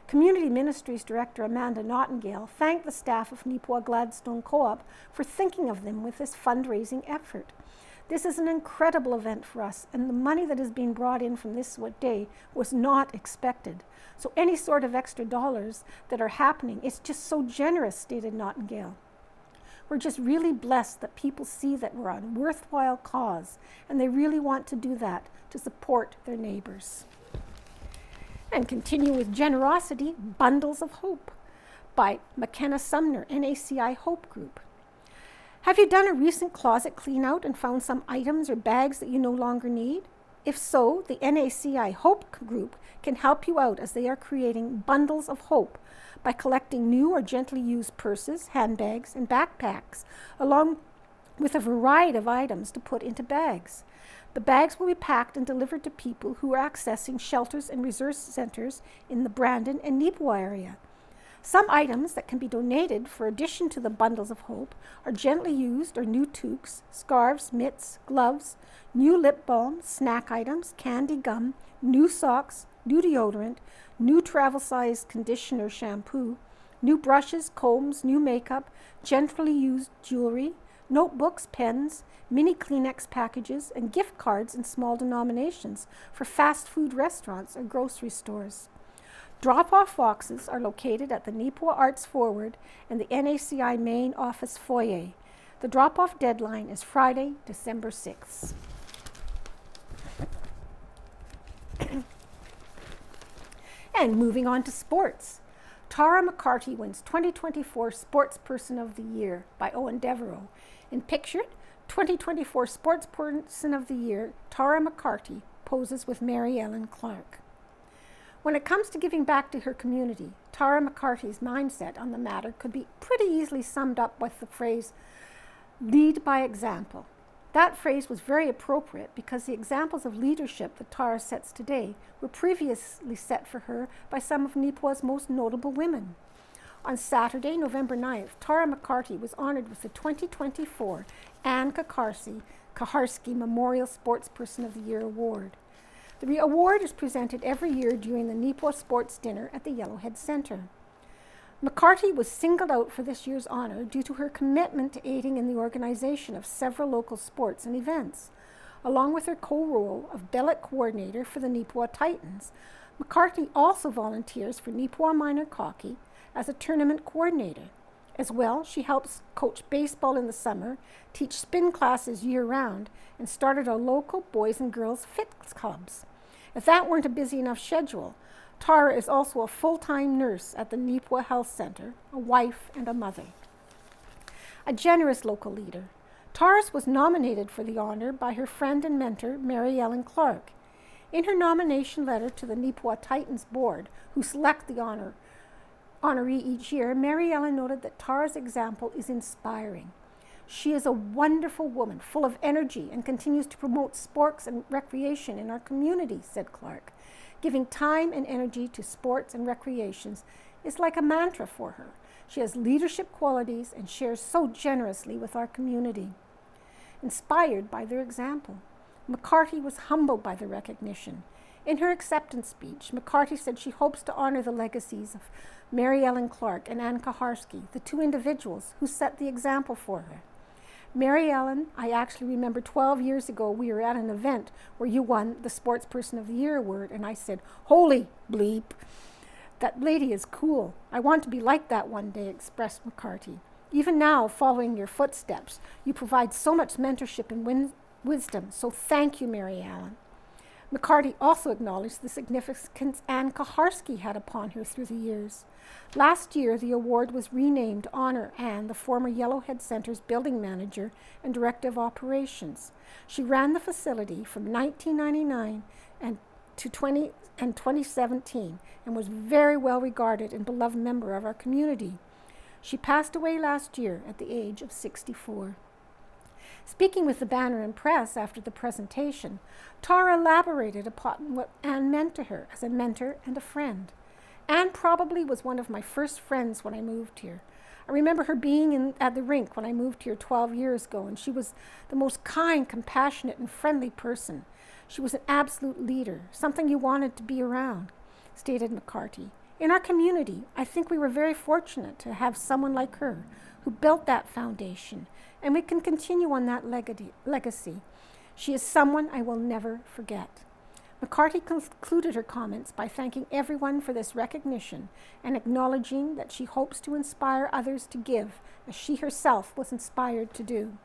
Community Ministries Director Amanda Nightingale thanked the staff of Neepawa Gladstone Co-op for thinking of them with this fundraising effort. This is an incredible event for us, and the money that is being brought in from this day was not expected. So any sort of extra dollars that are happening, it's just so generous, stated Nightingale. We're just really blessed that people see that we're on a worthwhile cause, and they really want to do that to support their neighbors. And continue with generosity, Bundles of Hope by McKenna Sumner, NACI Hope Group. Have you done a recent closet clean out and found some items or bags that you no longer need? If so, the NACI Hope Group can help you out, as they are creating Bundles of Hope by collecting new or gently used purses, handbags, and backpacks, along with a variety of items to put into bags. The bags will be packed and delivered to people who are accessing shelters and resource centers in the Brandon and Neepawa area. Some items that can be donated for addition to the Bundles of Hope are gently used or new toques, scarves, mitts, gloves, new lip balm, snack items, candy, gum, new socks, new deodorant, new travel-sized conditioner shampoo, new brushes, combs, new makeup, gently used jewelry, notebooks, pens, mini Kleenex packages, and gift cards in small denominations for fast food restaurants or grocery stores. Drop-off boxes are located at the Neepawa Arts Forward and the NACI main office foyer. The drop-off deadline is Friday, December 6th. And moving on to sports. Tara McCarty wins 2024 Sportsperson of the Year by Owen Devereaux. In pictured, 2024 Sportsperson of the Year, Tara McCarty poses with Mary Ellen Clark. When it comes to giving back to her community, Tara McCarty's mindset on the matter could be pretty easily summed up with the phrase, lead by example. That phrase was very appropriate because the examples of leadership that Tara sets today were previously set for her by some of Neepawa's most notable women. On Saturday, November 9th, Tara McCarty was honored with the 2024 Anne Kaharski Memorial Sportsperson of the Year Award. The award is presented every year during the Neepawa Sports Dinner at the Yellowhead Centre. McCarty was singled out for this year's honor due to her commitment to aiding in the organization of several local sports and events. Along with her co-role of Bellet Coordinator for the Neepawa Titans, McCarty also volunteers for Neepawa Minor Hockey as a tournament coordinator. As well, she helps coach baseball in the summer, teach spin classes year-round, and started a local boys and girls fitness clubs. If that weren't a busy enough schedule, Tara is also a full-time nurse at the Yellowhead Health Centre, a wife and a mother. A generous local leader, Tara was nominated for the honor by her friend and mentor, Mary Ellen Clark. In her nomination letter to the Neepawa Titans board, who select the honoree each year, Mary Ellen noted that Tara's example is inspiring. She is a wonderful woman, full of energy, and continues to promote sports and recreation in our community, said Clark. Giving time and energy to sports and recreations is like a mantra for her. She has leadership qualities and shares so generously with our community. Inspired by their example, McCarty was humbled by the recognition. In her acceptance speech, McCarty said she hopes to honor the legacies of Mary Ellen Clark and Anne Kaharski, the two individuals who set the example for her. Mary Ellen, I actually remember 12 years ago we were at an event where you won the Sportsperson of the Year award, and I said, holy bleep, that lady is cool. I want to be like that one day, expressed McCarty. Even now, following your footsteps, you provide so much mentorship and wisdom, so thank you, Mary Ellen. McCarty also acknowledged the significance Anne Kaharski had upon her through the years. Last year, the award was renamed to honor Anne, the former Yellowhead Centre's building manager and director of operations. She ran the facility from 1999 to 2017 and was very well regarded and beloved member of our community. She passed away last year at the age of 64. Speaking with the Banner and Press after the presentation, Tara elaborated upon what Anne meant to her as a mentor and a friend. Anne probably was one of my first friends when I moved here. I remember her being at the rink when I moved here 12 years ago, and she was the most kind, compassionate, and friendly person. She was an absolute leader, something you wanted to be around, stated McCarty. In our community, I think we were very fortunate to have someone like her who built that foundation, and we can continue on that legacy. She is someone I will never forget. McCarty concluded her comments by thanking everyone for this recognition and acknowledging that she hopes to inspire others to give, as she herself was inspired to do.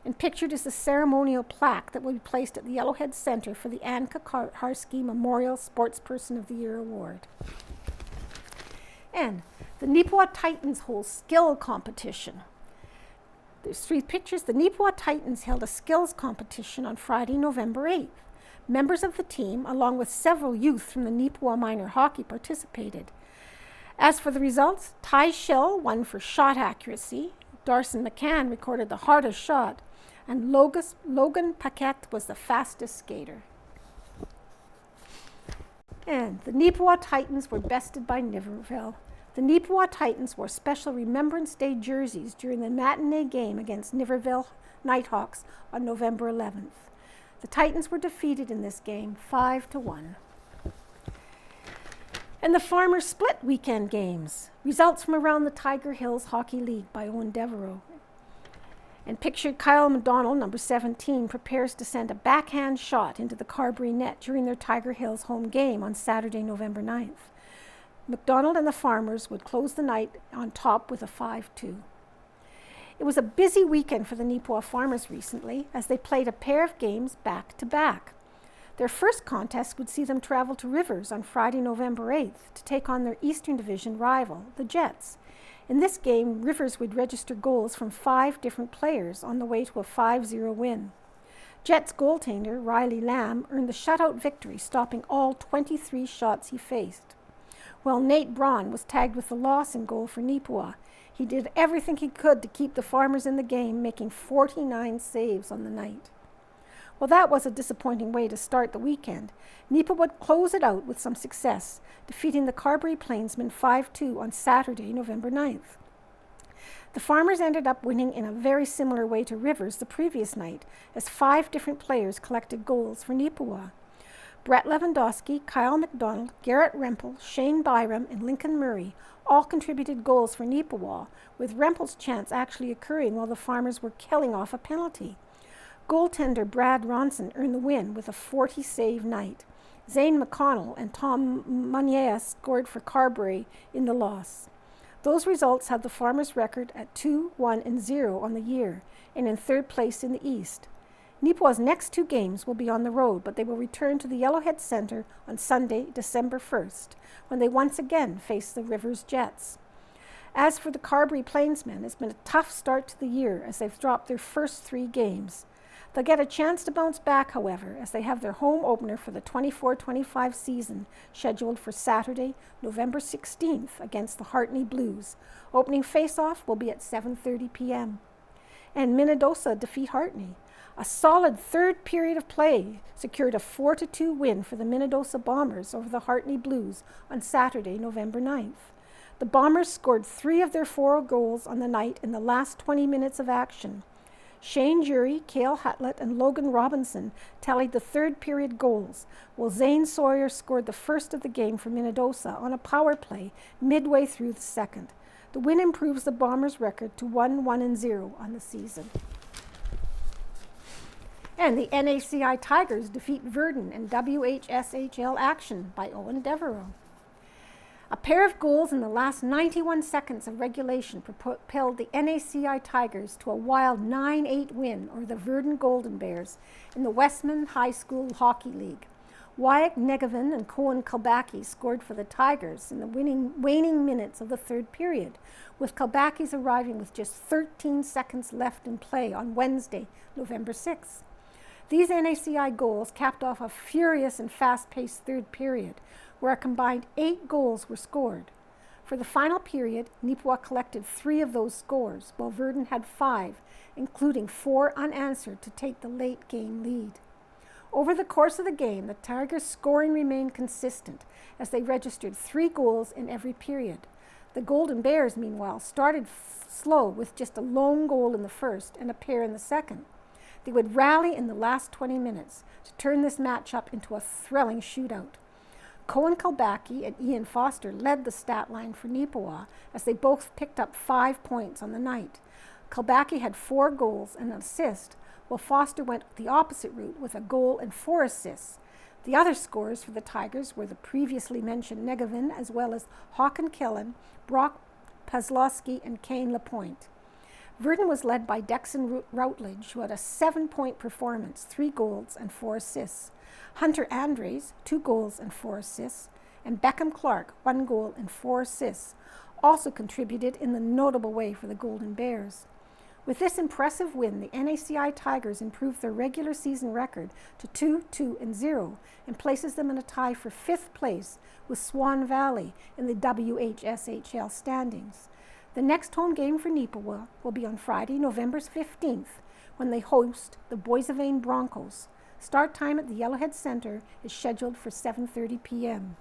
And pictured is the ceremonial plaque that will be placed at the Yellowhead Centre for the Anne Kaharski Memorial Sportsperson of the Year Award. And the Neepawa Titans hold skill competition. There's 3 pictures. The Neepawa Titans held a skills competition on Friday, November 8th. Members of the team, along with several youth from the Neepawa Minor Hockey, participated. As for the results, Ty Schill won for shot accuracy, Darson McCann recorded the hardest shot, and Logan Paquette was the fastest skater. And the Neepawa Titans were bested by Niverville. The Neepawa Titans wore special Remembrance Day jerseys during the matinee game against Niverville Nighthawks on November 11th. The Titans were defeated in this game 5-1. And the Farmers Split weekend games. Results from around the Tiger Hills Hockey League by Owen Devereaux. And pictured Kyle McDonald, number 17, prepares to send a backhand shot into the Carberry net during their Tiger Hills home game on Saturday, November 9th. McDonald and the Farmers would close the night on top with a 5-2. It was a busy weekend for the Neepawa Farmers recently as they played a pair of games back-to-back. Their first contest would see them travel to Rivers on Friday, November 8th to take on their Eastern Division rival, the Jets. In this game, Rivers would register goals from 5 different players on the way to a 5-0 win. Jets goaltender Riley Lamb earned the shutout victory, stopping all 23 shots he faced. While Nate Braun was tagged with the loss in goal for Neepawa. He did everything he could to keep the Farmers in the game, making 49 saves on the night. Well, that was a disappointing way to start the weekend. Neepawa would close it out with some success, defeating the Carberry Plainsmen 5-2 on Saturday, November 9th. The Farmers ended up winning in a very similar way to Rivers the previous night, as 5 different players collected goals for Neepawa. Brett Lewandowski, Kyle McDonald, Garrett Rempel, Shane Byram, and Lincoln Murray all contributed goals for Neepawa, with Rempel's chance actually occurring while the Farmers were killing off a penalty. Goaltender Brad Ronson earned the win with a 40-save night. Zane McConnell and Tom Munier scored for Carberry in the loss. Those results had the Farmers' record at 2-1-0 on the year, and in 3rd place in the East. Neepawa's next 2 games will be on the road, but they will return to the Yellowhead Centre on Sunday, December 1st, when they once again face the Rivers Jets. As for the Carberry Plainsmen, it's been a tough start to the year as they've dropped their first 3 games. They'll get a chance to bounce back, however, as they have their home opener for the 24-25 season scheduled for Saturday, November 16th against the Hartney Blues. Opening face-off will be at 7:30 p.m. And Minnedosa defeat Hartney. A solid 3rd period of play secured a 4-2 win for the Minnedosa Bombers over the Hartney Blues on Saturday, November 9th. The Bombers scored 3 of their 4 goals on the night in the last 20 minutes of action. Shane Jury, Cale Hutlett, and Logan Robinson tallied the 3rd period goals, while Zane Sawyer scored the first of the game for Minnedosa on a power play midway through the 2nd. The win improves the Bombers' record to 1-1-0 on the season. And the NACI Tigers defeat Verdun in WHSHL action by Owen Devereaux. A pair of goals in the last 91 seconds of regulation propelled the NACI Tigers to a wild 9-8 win over the Verdun Golden Bears in the Westman High School Hockey League. Wyatt Negevin and Cohen Kalbaki scored for the Tigers in the waning minutes of the 3rd period, with Kalbaki's arriving with just 13 seconds left in play on Wednesday, November 6th. These NACI goals capped off a furious and fast-paced 3rd period, where a combined 8 goals were scored. For the final period, Neepawa collected 3 of those scores, while Verdun had 5, including 4 unanswered to take the late game lead. Over the course of the game, the Tigers' scoring remained consistent as they registered 3 goals in every period. The Golden Bears, meanwhile, started slow with just a lone goal in the first and a pair in the second. They would rally in the last 20 minutes to turn this matchup into a thrilling shootout. Cohen Kalbaki and Ian Foster led the stat line for Neepawa as they both picked up 5 points on the night. Kalbaki had 4 goals and an assist, while Foster went the opposite route with a goal and 4 assists. The other scorers for the Tigers were the previously mentioned Negevin, as well as Håkan Killen, Brock Pazlowski, and Kane Lapointe. Verdun was led by Dexon Routledge, who had a 7-point performance, 3 goals and 4 assists. Hunter Andres, 2 goals and 4 assists, and Beckham Clark, 1 goal and 4 assists, also contributed in the notable way for the Golden Bears. With this impressive win, the NACI Tigers improved their regular season record to 2-2-0 and places them in a tie for 5th place with Swan Valley in the WHSHL standings. The next home game for Neepawa will be on Friday, November 15th, when they host the Boissevain Broncos. Start time at the Yellowhead Centre is scheduled for 7:30 p.m.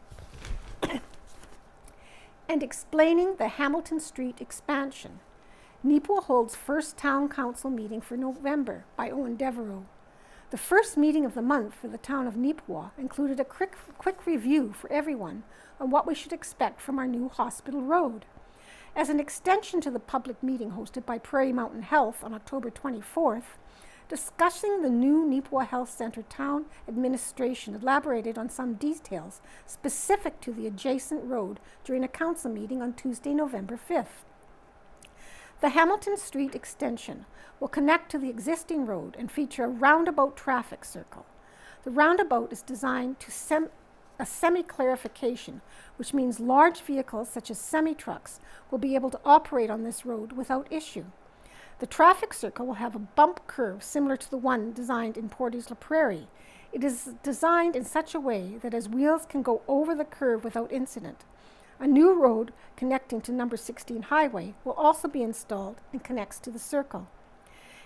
And explaining the Hamilton Street expansion, Neepawa holds first town council meeting for November by Owen Devereaux. The first meeting of the month for the town of Neepawa included a quick review for everyone on what we should expect from our new hospital road. As an extension to the public meeting hosted by Prairie Mountain Health on October 24th, discussing the new Neepawa Health Centre town administration elaborated on some details specific to the adjacent road during a council meeting on Tuesday, November 5th. The Hamilton Street extension will connect to the existing road and feature a roundabout traffic circle. The roundabout is designed to a semi-clarification, which means large vehicles such as semi-trucks will be able to operate on this road without issue. The traffic circle will have a bump curve similar to the one designed in Portage la Prairie. It is designed in such a way that as wheels can go over the curve without incident. A new road connecting to number 16 highway will also be installed and connects to the circle.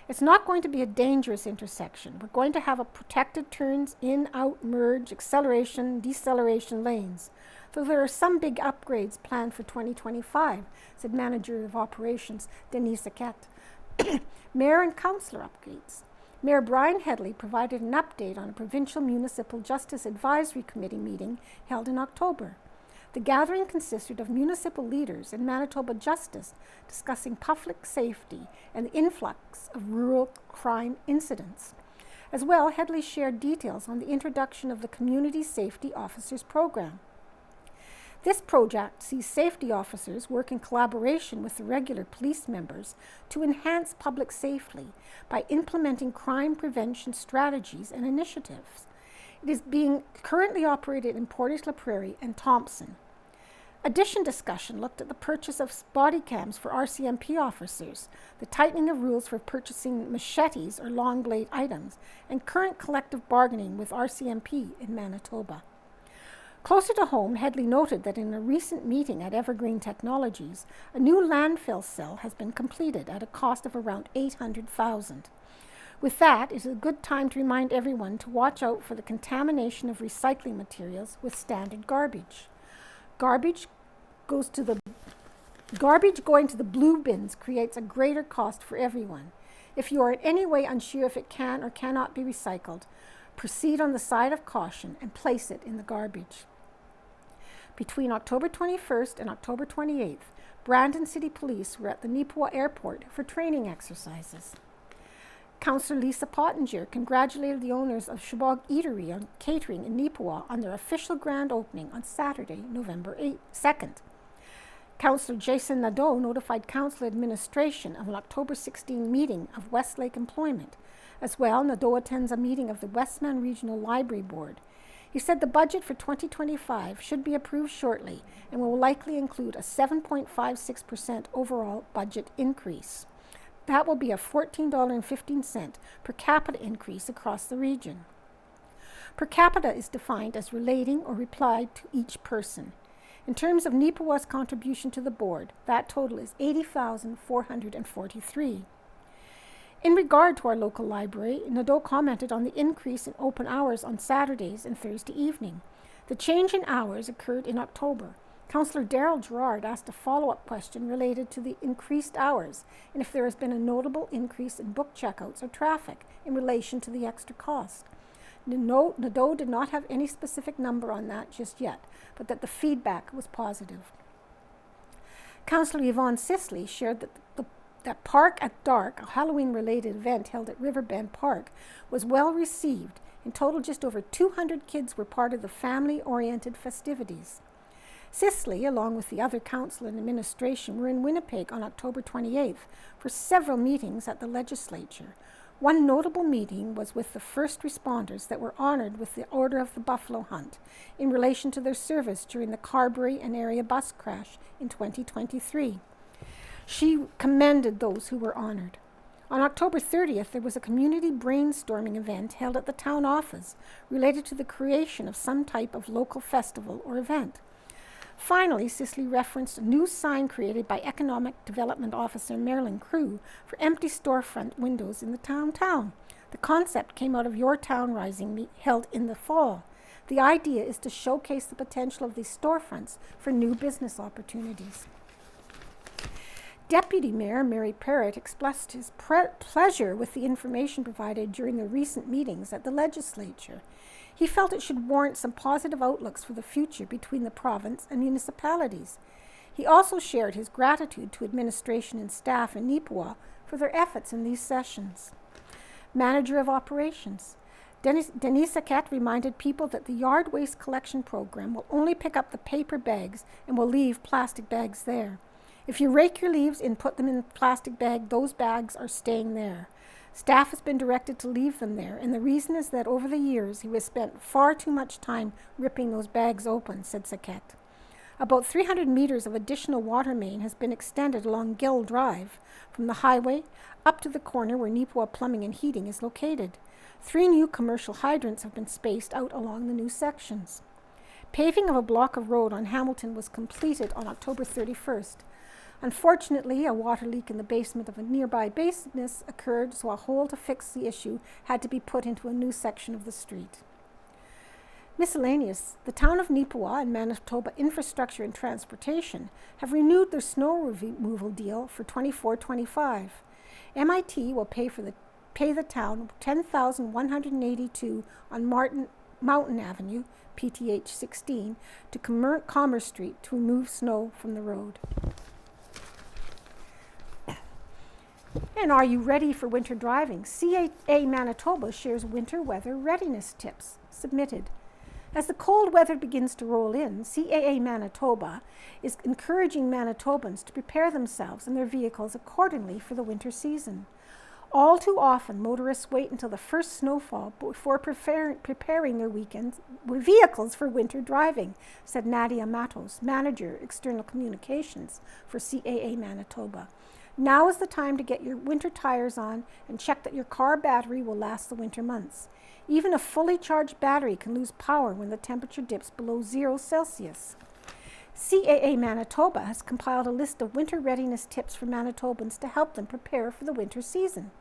It's not going to be a dangerous intersection. We're going to have a protected turns, in, out, merge, acceleration, deceleration lanes. Though there are some big upgrades planned for 2025, said Manager of Operations Denise Aket. Mayor and Councillor upgrades. Mayor Brian Headley provided an update on a Provincial Municipal Justice Advisory Committee meeting held in October. The gathering consisted of municipal leaders and Manitoba Justice discussing public safety and the influx of rural crime incidents. As well, Headley shared details on the introduction of the Community Safety Officers Program. This project sees safety officers work in collaboration with the regular police members to enhance public safety by implementing crime prevention strategies and initiatives. It is being currently operated in Portage la Prairie and Thompson. Addition discussion looked at the purchase of body cams for RCMP officers, the tightening of rules for purchasing machetes or long blade items, and current collective bargaining with RCMP in Manitoba. Closer to home, Headley noted that in a recent meeting at Evergreen Technologies, a new landfill cell has been completed at a cost of around $800,000. With that, it is a good time to remind everyone to watch out for the contamination of recycling materials with standard garbage. Garbage going to the blue bins creates a greater cost for everyone. If you are in any way unsure if it can or cannot be recycled, proceed on the side of caution and place it in the garbage. Between October 21st and October 28th, Brandon City Police were at the Neepawa Airport for training exercises. Councillor Lisa Pottinger congratulated the owners of Shebog Eatery and Catering in Neepawa on their official grand opening on Saturday, November 2nd. Councillor Jason Nadeau notified Council Administration of an October 16 meeting of Westlake Employment. As well, Nadeau attends a meeting of the Westman Regional Library Board. He said the budget for 2025 should be approved shortly and will likely include a 7.56% overall budget increase. That will be a $14.15 per capita increase across the region. Per capita is defined as relating or replied to each person. In terms of Neepawa's contribution to the board, that total is $80,443. In regard to our local library, Nadeau commented on the increase in open hours on Saturdays and Thursday evening. The change in hours occurred in October. Councillor Darrell Gerard asked a follow-up question related to the increased hours and if there has been a notable increase in book checkouts or traffic in relation to the extra cost. Nadeau did not have any specific number on that just yet, but that the feedback was positive. Councillor Yvonne Sisley shared that Park at Dark, a Halloween-related event held at Riverbend Park, was well received. In total, just over 200 kids were part of the family-oriented festivities. Sisley, along with the other council and administration, were in Winnipeg on October 28th for several meetings at the legislature. One notable meeting was with the first responders that were honored with the Order of the Buffalo Hunt in relation to their service during the Carberry and area bus crash in 2023. She commended those who were honored. On October 30th, there was a community brainstorming event held at the town office related to the creation of some type of local festival or event. Finally, Sisley referenced a new sign created by Economic Development Officer Marilyn Crew for empty storefront windows in the town. The concept came out of Your Town Rising held in the fall. The idea is to showcase the potential of these storefronts for new business opportunities. Deputy Mayor Mary Parrott expressed his pleasure with the information provided during the recent meetings at the legislature. He felt it should warrant some positive outlooks for the future between the province and municipalities. He also shared his gratitude to administration and staff in Neepawa for their efforts in these sessions. Manager of Operations. Denise Aket reminded people that the yard waste collection program will only pick up the paper bags and will leave plastic bags there. If you rake your leaves and put them in a plastic bag, those bags are staying there. Staff has been directed to leave them there, and the reason is that over the years he has spent far too much time ripping those bags open, said Saquette. About 300 meters of additional water main has been extended along Gill Drive, from the highway up to the corner where Neepawa Plumbing and Heating is located. 3 new commercial hydrants have been spaced out along the new sections. Paving of a block of road on Hamilton was completed on October 31st. Unfortunately, a water leak in the basement of a nearby business occurred, so a hole to fix the issue had to be put into a new section of the street. Miscellaneous, the town of Neepawa and Manitoba Infrastructure and Transportation have renewed their snow removal deal for 24-25. MIT will pay the town $10,182 on Mountain Avenue, PTH 16, to Commerce Street to remove snow from the road. And are you ready for winter driving? CAA Manitoba shares winter weather readiness tips submitted. As the cold weather begins to roll in, CAA Manitoba is encouraging Manitobans to prepare themselves and their vehicles accordingly for the winter season. All too often, motorists wait until the first snowfall before preparing their vehicles for winter driving, said Nadia Matos, Manager, External Communications for CAA Manitoba. Now is the time to get your winter tires on and check that your car battery will last the winter months. Even a fully charged battery can lose power when the temperature dips below 0 Celsius. CAA Manitoba has compiled a list of winter readiness tips for Manitobans to help them prepare for the winter season.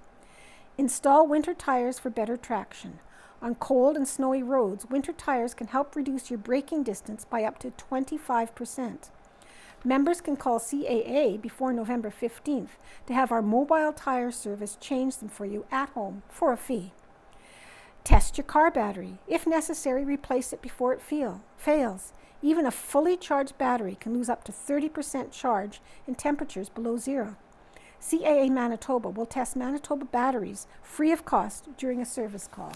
Install winter tires for better traction. On cold and snowy roads, winter tires can help reduce your braking distance by up to 25%. Members can call CAA before November 15th to have our mobile tire service change them for you at home for a fee. Test your car battery. If necessary, replace it before it fails. Even a fully charged battery can lose up to 30% charge in temperatures below 0. CAA Manitoba will test Manitoba batteries free of cost during a service call.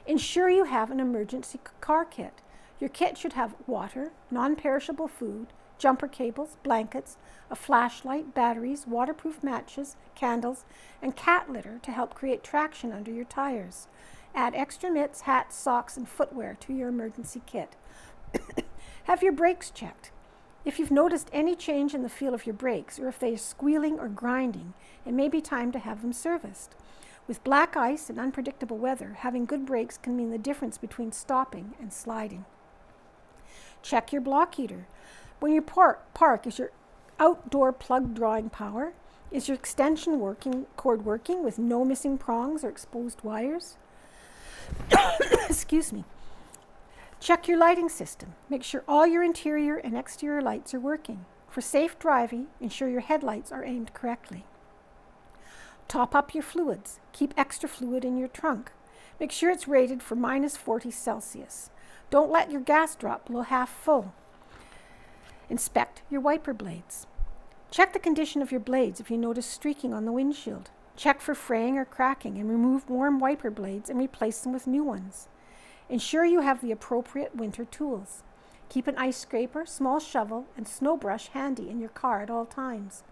Ensure you have an emergency car kit. Your kit should have water, non-perishable food, jumper cables, blankets, a flashlight, batteries, waterproof matches, candles, and cat litter to help create traction under your tires. Add extra mitts, hats, socks, and footwear to your emergency kit. Have your brakes checked. If you've noticed any change in the feel of your brakes, or if they are squealing or grinding, it may be time to have them serviced. With black ice and unpredictable weather, having good brakes can mean the difference between stopping and sliding. Check your block heater. When you park, is your outdoor plug drawing power? Is your extension cord working with no missing prongs or exposed wires? Excuse me. Check your lighting system. Make sure all your interior and exterior lights are working. For safe driving, ensure your headlights are aimed correctly. Top up your fluids. Keep extra fluid in your trunk. Make sure it's rated for -40 Celsius. Don't let your gas drop below half full. Inspect your wiper blades. Check the condition of your blades if you notice streaking on the windshield. Check for fraying or cracking and remove worn wiper blades and replace them with new ones. Ensure you have the appropriate winter tools. Keep an ice scraper, small shovel, and snow brush handy in your car at all times.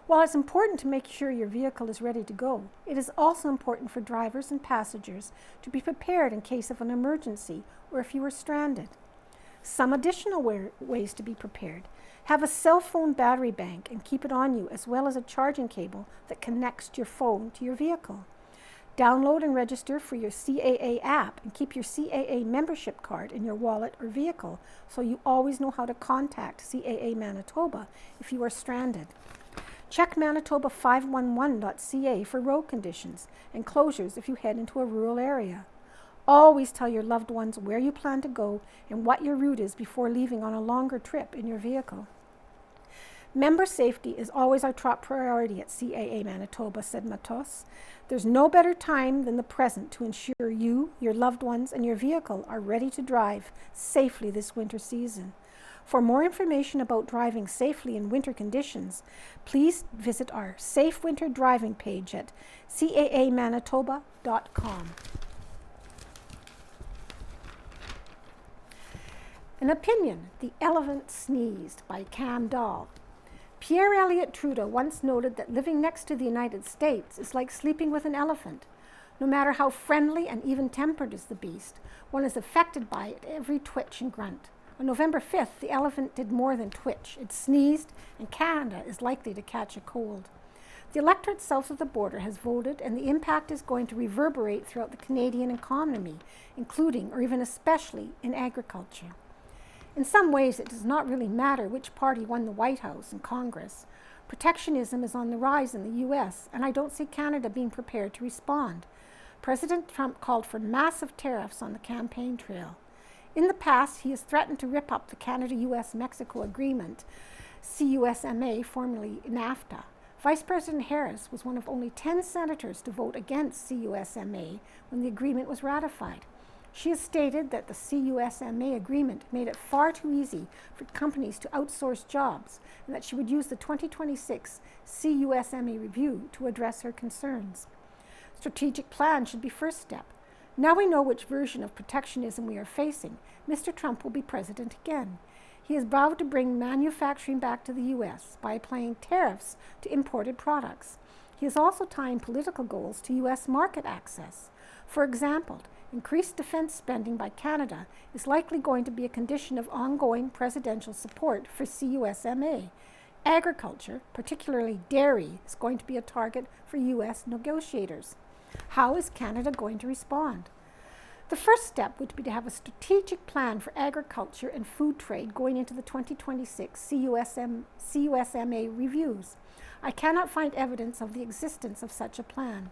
While it's important to make sure your vehicle is ready to go, it is also important for drivers and passengers to be prepared in case of an emergency or if you are stranded. Some additional ways to be prepared. Have a cell phone battery bank and keep it on you, as well as a charging cable that connects your phone to your vehicle. Download and register for your CAA app and keep your CAA membership card in your wallet or vehicle so you always know how to contact CAA Manitoba if you are stranded. Check Manitoba511.ca for road conditions and closures if you head into a rural area. Always tell your loved ones where you plan to go and what your route is before leaving on a longer trip in your vehicle. Member safety is always our top priority at CAA Manitoba, said Matos. There's no better time than the present to ensure you, your loved ones, and your vehicle are ready to drive safely this winter season. For more information about driving safely in winter conditions, please visit our Safe Winter Driving page at caamanitoba.com. An opinion, The Elephant Sneezed by Cam Dahl. Pierre Elliott Trudeau once noted that living next to the United States is like sleeping with an elephant. No matter how friendly and even-tempered is the beast, one is affected by it every twitch and grunt. On November 5th, the elephant did more than twitch. It sneezed, and Canada is likely to catch a cold. The electorate south of the border has voted, and the impact is going to reverberate throughout the Canadian economy, including, or even especially, in agriculture. In some ways, it does not really matter which party won the White House and Congress. Protectionism is on the rise in the U.S., and I don't see Canada being prepared to respond. President Trump called for massive tariffs on the campaign trail. In the past, he has threatened to rip up the Canada-U.S.-Mexico Agreement, CUSMA, formerly NAFTA. Vice President Harris was one of only 10 senators to vote against CUSMA when the agreement was ratified. She has stated that the CUSMA agreement made it far too easy for companies to outsource jobs, and that she would use the 2026 CUSMA review to address her concerns. Strategic plan should be first step. Now we know which version of protectionism we are facing. Mr. Trump will be president again. He has vowed to bring manufacturing back to the U.S. by applying tariffs to imported products. He is also tying political goals to U.S. market access. For example, increased defense spending by Canada is likely going to be a condition of ongoing presidential support for CUSMA. Agriculture, particularly dairy, is going to be a target for U.S. negotiators. How is Canada going to respond? The first step would be to have a strategic plan for agriculture and food trade going into the 2026 CUSMA reviews. I cannot find evidence of the existence of such a plan.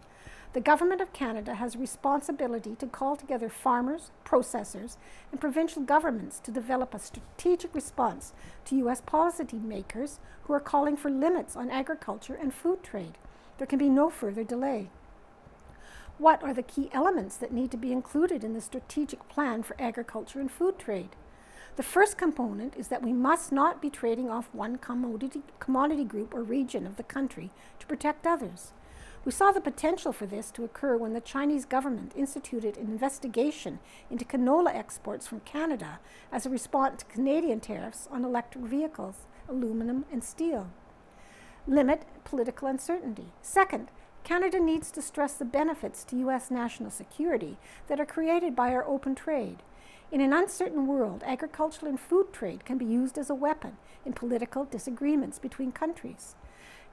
The Government of Canada has a responsibility to call together farmers, processors, and provincial governments to develop a strategic response to U.S. policymakers who are calling for limits on agriculture and food trade. There can be no further delay. What are the key elements that need to be included in the strategic plan for agriculture and food trade? The first component is that we must not be trading off one commodity group or region of the country to protect others. We saw the potential for this to occur when the Chinese government instituted an investigation into canola exports from Canada as a response to Canadian tariffs on electric vehicles, aluminum, and steel. Limit political uncertainty. Second, Canada needs to stress the benefits to U.S. national security that are created by our open trade. In an uncertain world, agricultural and food trade can be used as a weapon in political disagreements between countries.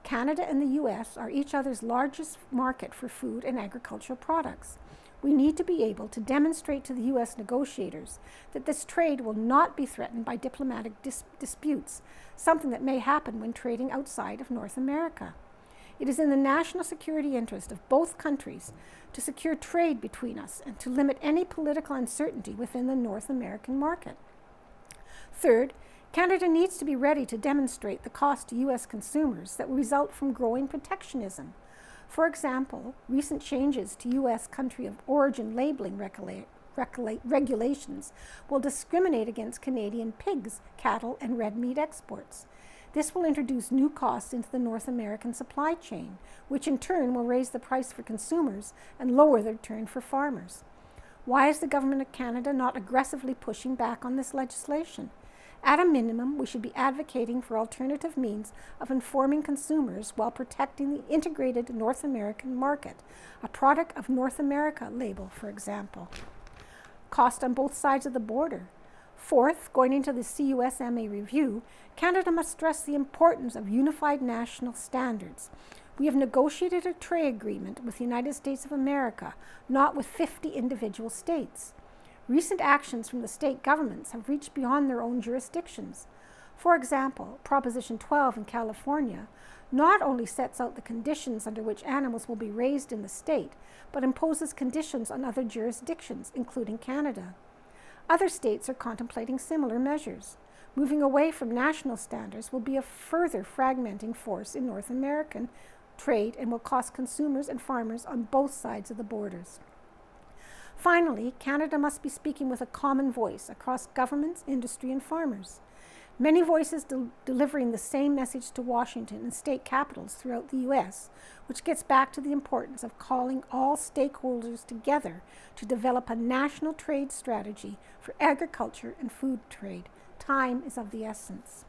Canada and the U.S. are each other's largest market for food and agricultural products. We need to be able to demonstrate to the U.S. negotiators that this trade will not be threatened by diplomatic disputes, something that may happen when trading outside of North America. It is in the national security interest of both countries to secure trade between us and to limit any political uncertainty within the North American market. Third, Canada needs to be ready to demonstrate the cost to U.S. consumers that will result from growing protectionism. For example, recent changes to U.S. country of origin labeling regulations will discriminate against Canadian pigs, cattle, and red meat exports. This will introduce new costs into the North American supply chain, which in turn will raise the price for consumers and lower the return for farmers. Why is the Government of Canada not aggressively pushing back on this legislation? At a minimum, we should be advocating for alternative means of informing consumers while protecting the integrated North American market, a product of North America label, for example. Cost on both sides of the border. Fourth, going into the CUSMA review, Canada must stress the importance of unified national standards. We have negotiated a trade agreement with the United States of America, not with 50 individual states. Recent actions from the state governments have reached beyond their own jurisdictions. For example, Proposition 12 in California not only sets out the conditions under which animals will be raised in the state, but imposes conditions on other jurisdictions, including Canada. Other states are contemplating similar measures. Moving away from national standards will be a further fragmenting force in North American trade and will cost consumers and farmers on both sides of the borders. Finally, Canada must be speaking with a common voice across governments, industry, and farmers. Many voices delivering the same message to Washington and state capitals throughout the U.S., which gets back to the importance of calling all stakeholders together to develop a national trade strategy for agriculture and food trade. Time is of the essence.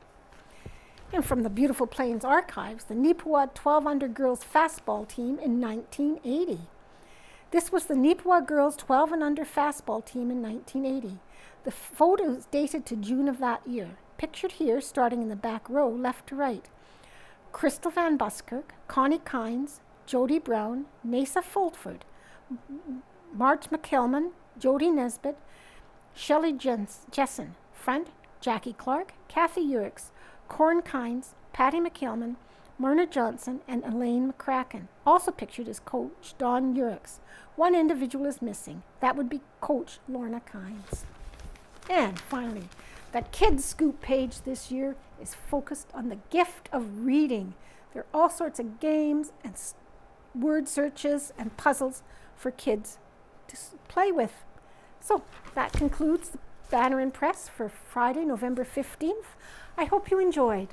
And from the beautiful Plains archives, the Neepawa 12 under girls fastball team in 1980. This was the Neepawa girls 12 and under fastball team in 1980. The photo is dated to June of that year. Pictured here, starting in the back row, left to right. Crystal Van Buskirk, Connie Kynes, Jody Brown, Nasa Fulford, Marge McKelman, Jody Nesbitt, Shelley Jessen. Front, Jackie Clark, Cathy Urix, Corin Kynes, Patty McKelman, Myrna Johnson, and Elaine McCracken. Also pictured is Coach Don Urix. One individual is missing. That would be Coach Lorna Kynes. And finally, the Kids Scoop page this year is focused on the gift of reading. There are all sorts of games and word searches and puzzles for kids to play with. So that concludes the banner and press for Friday, November 15th. I hope you enjoyed.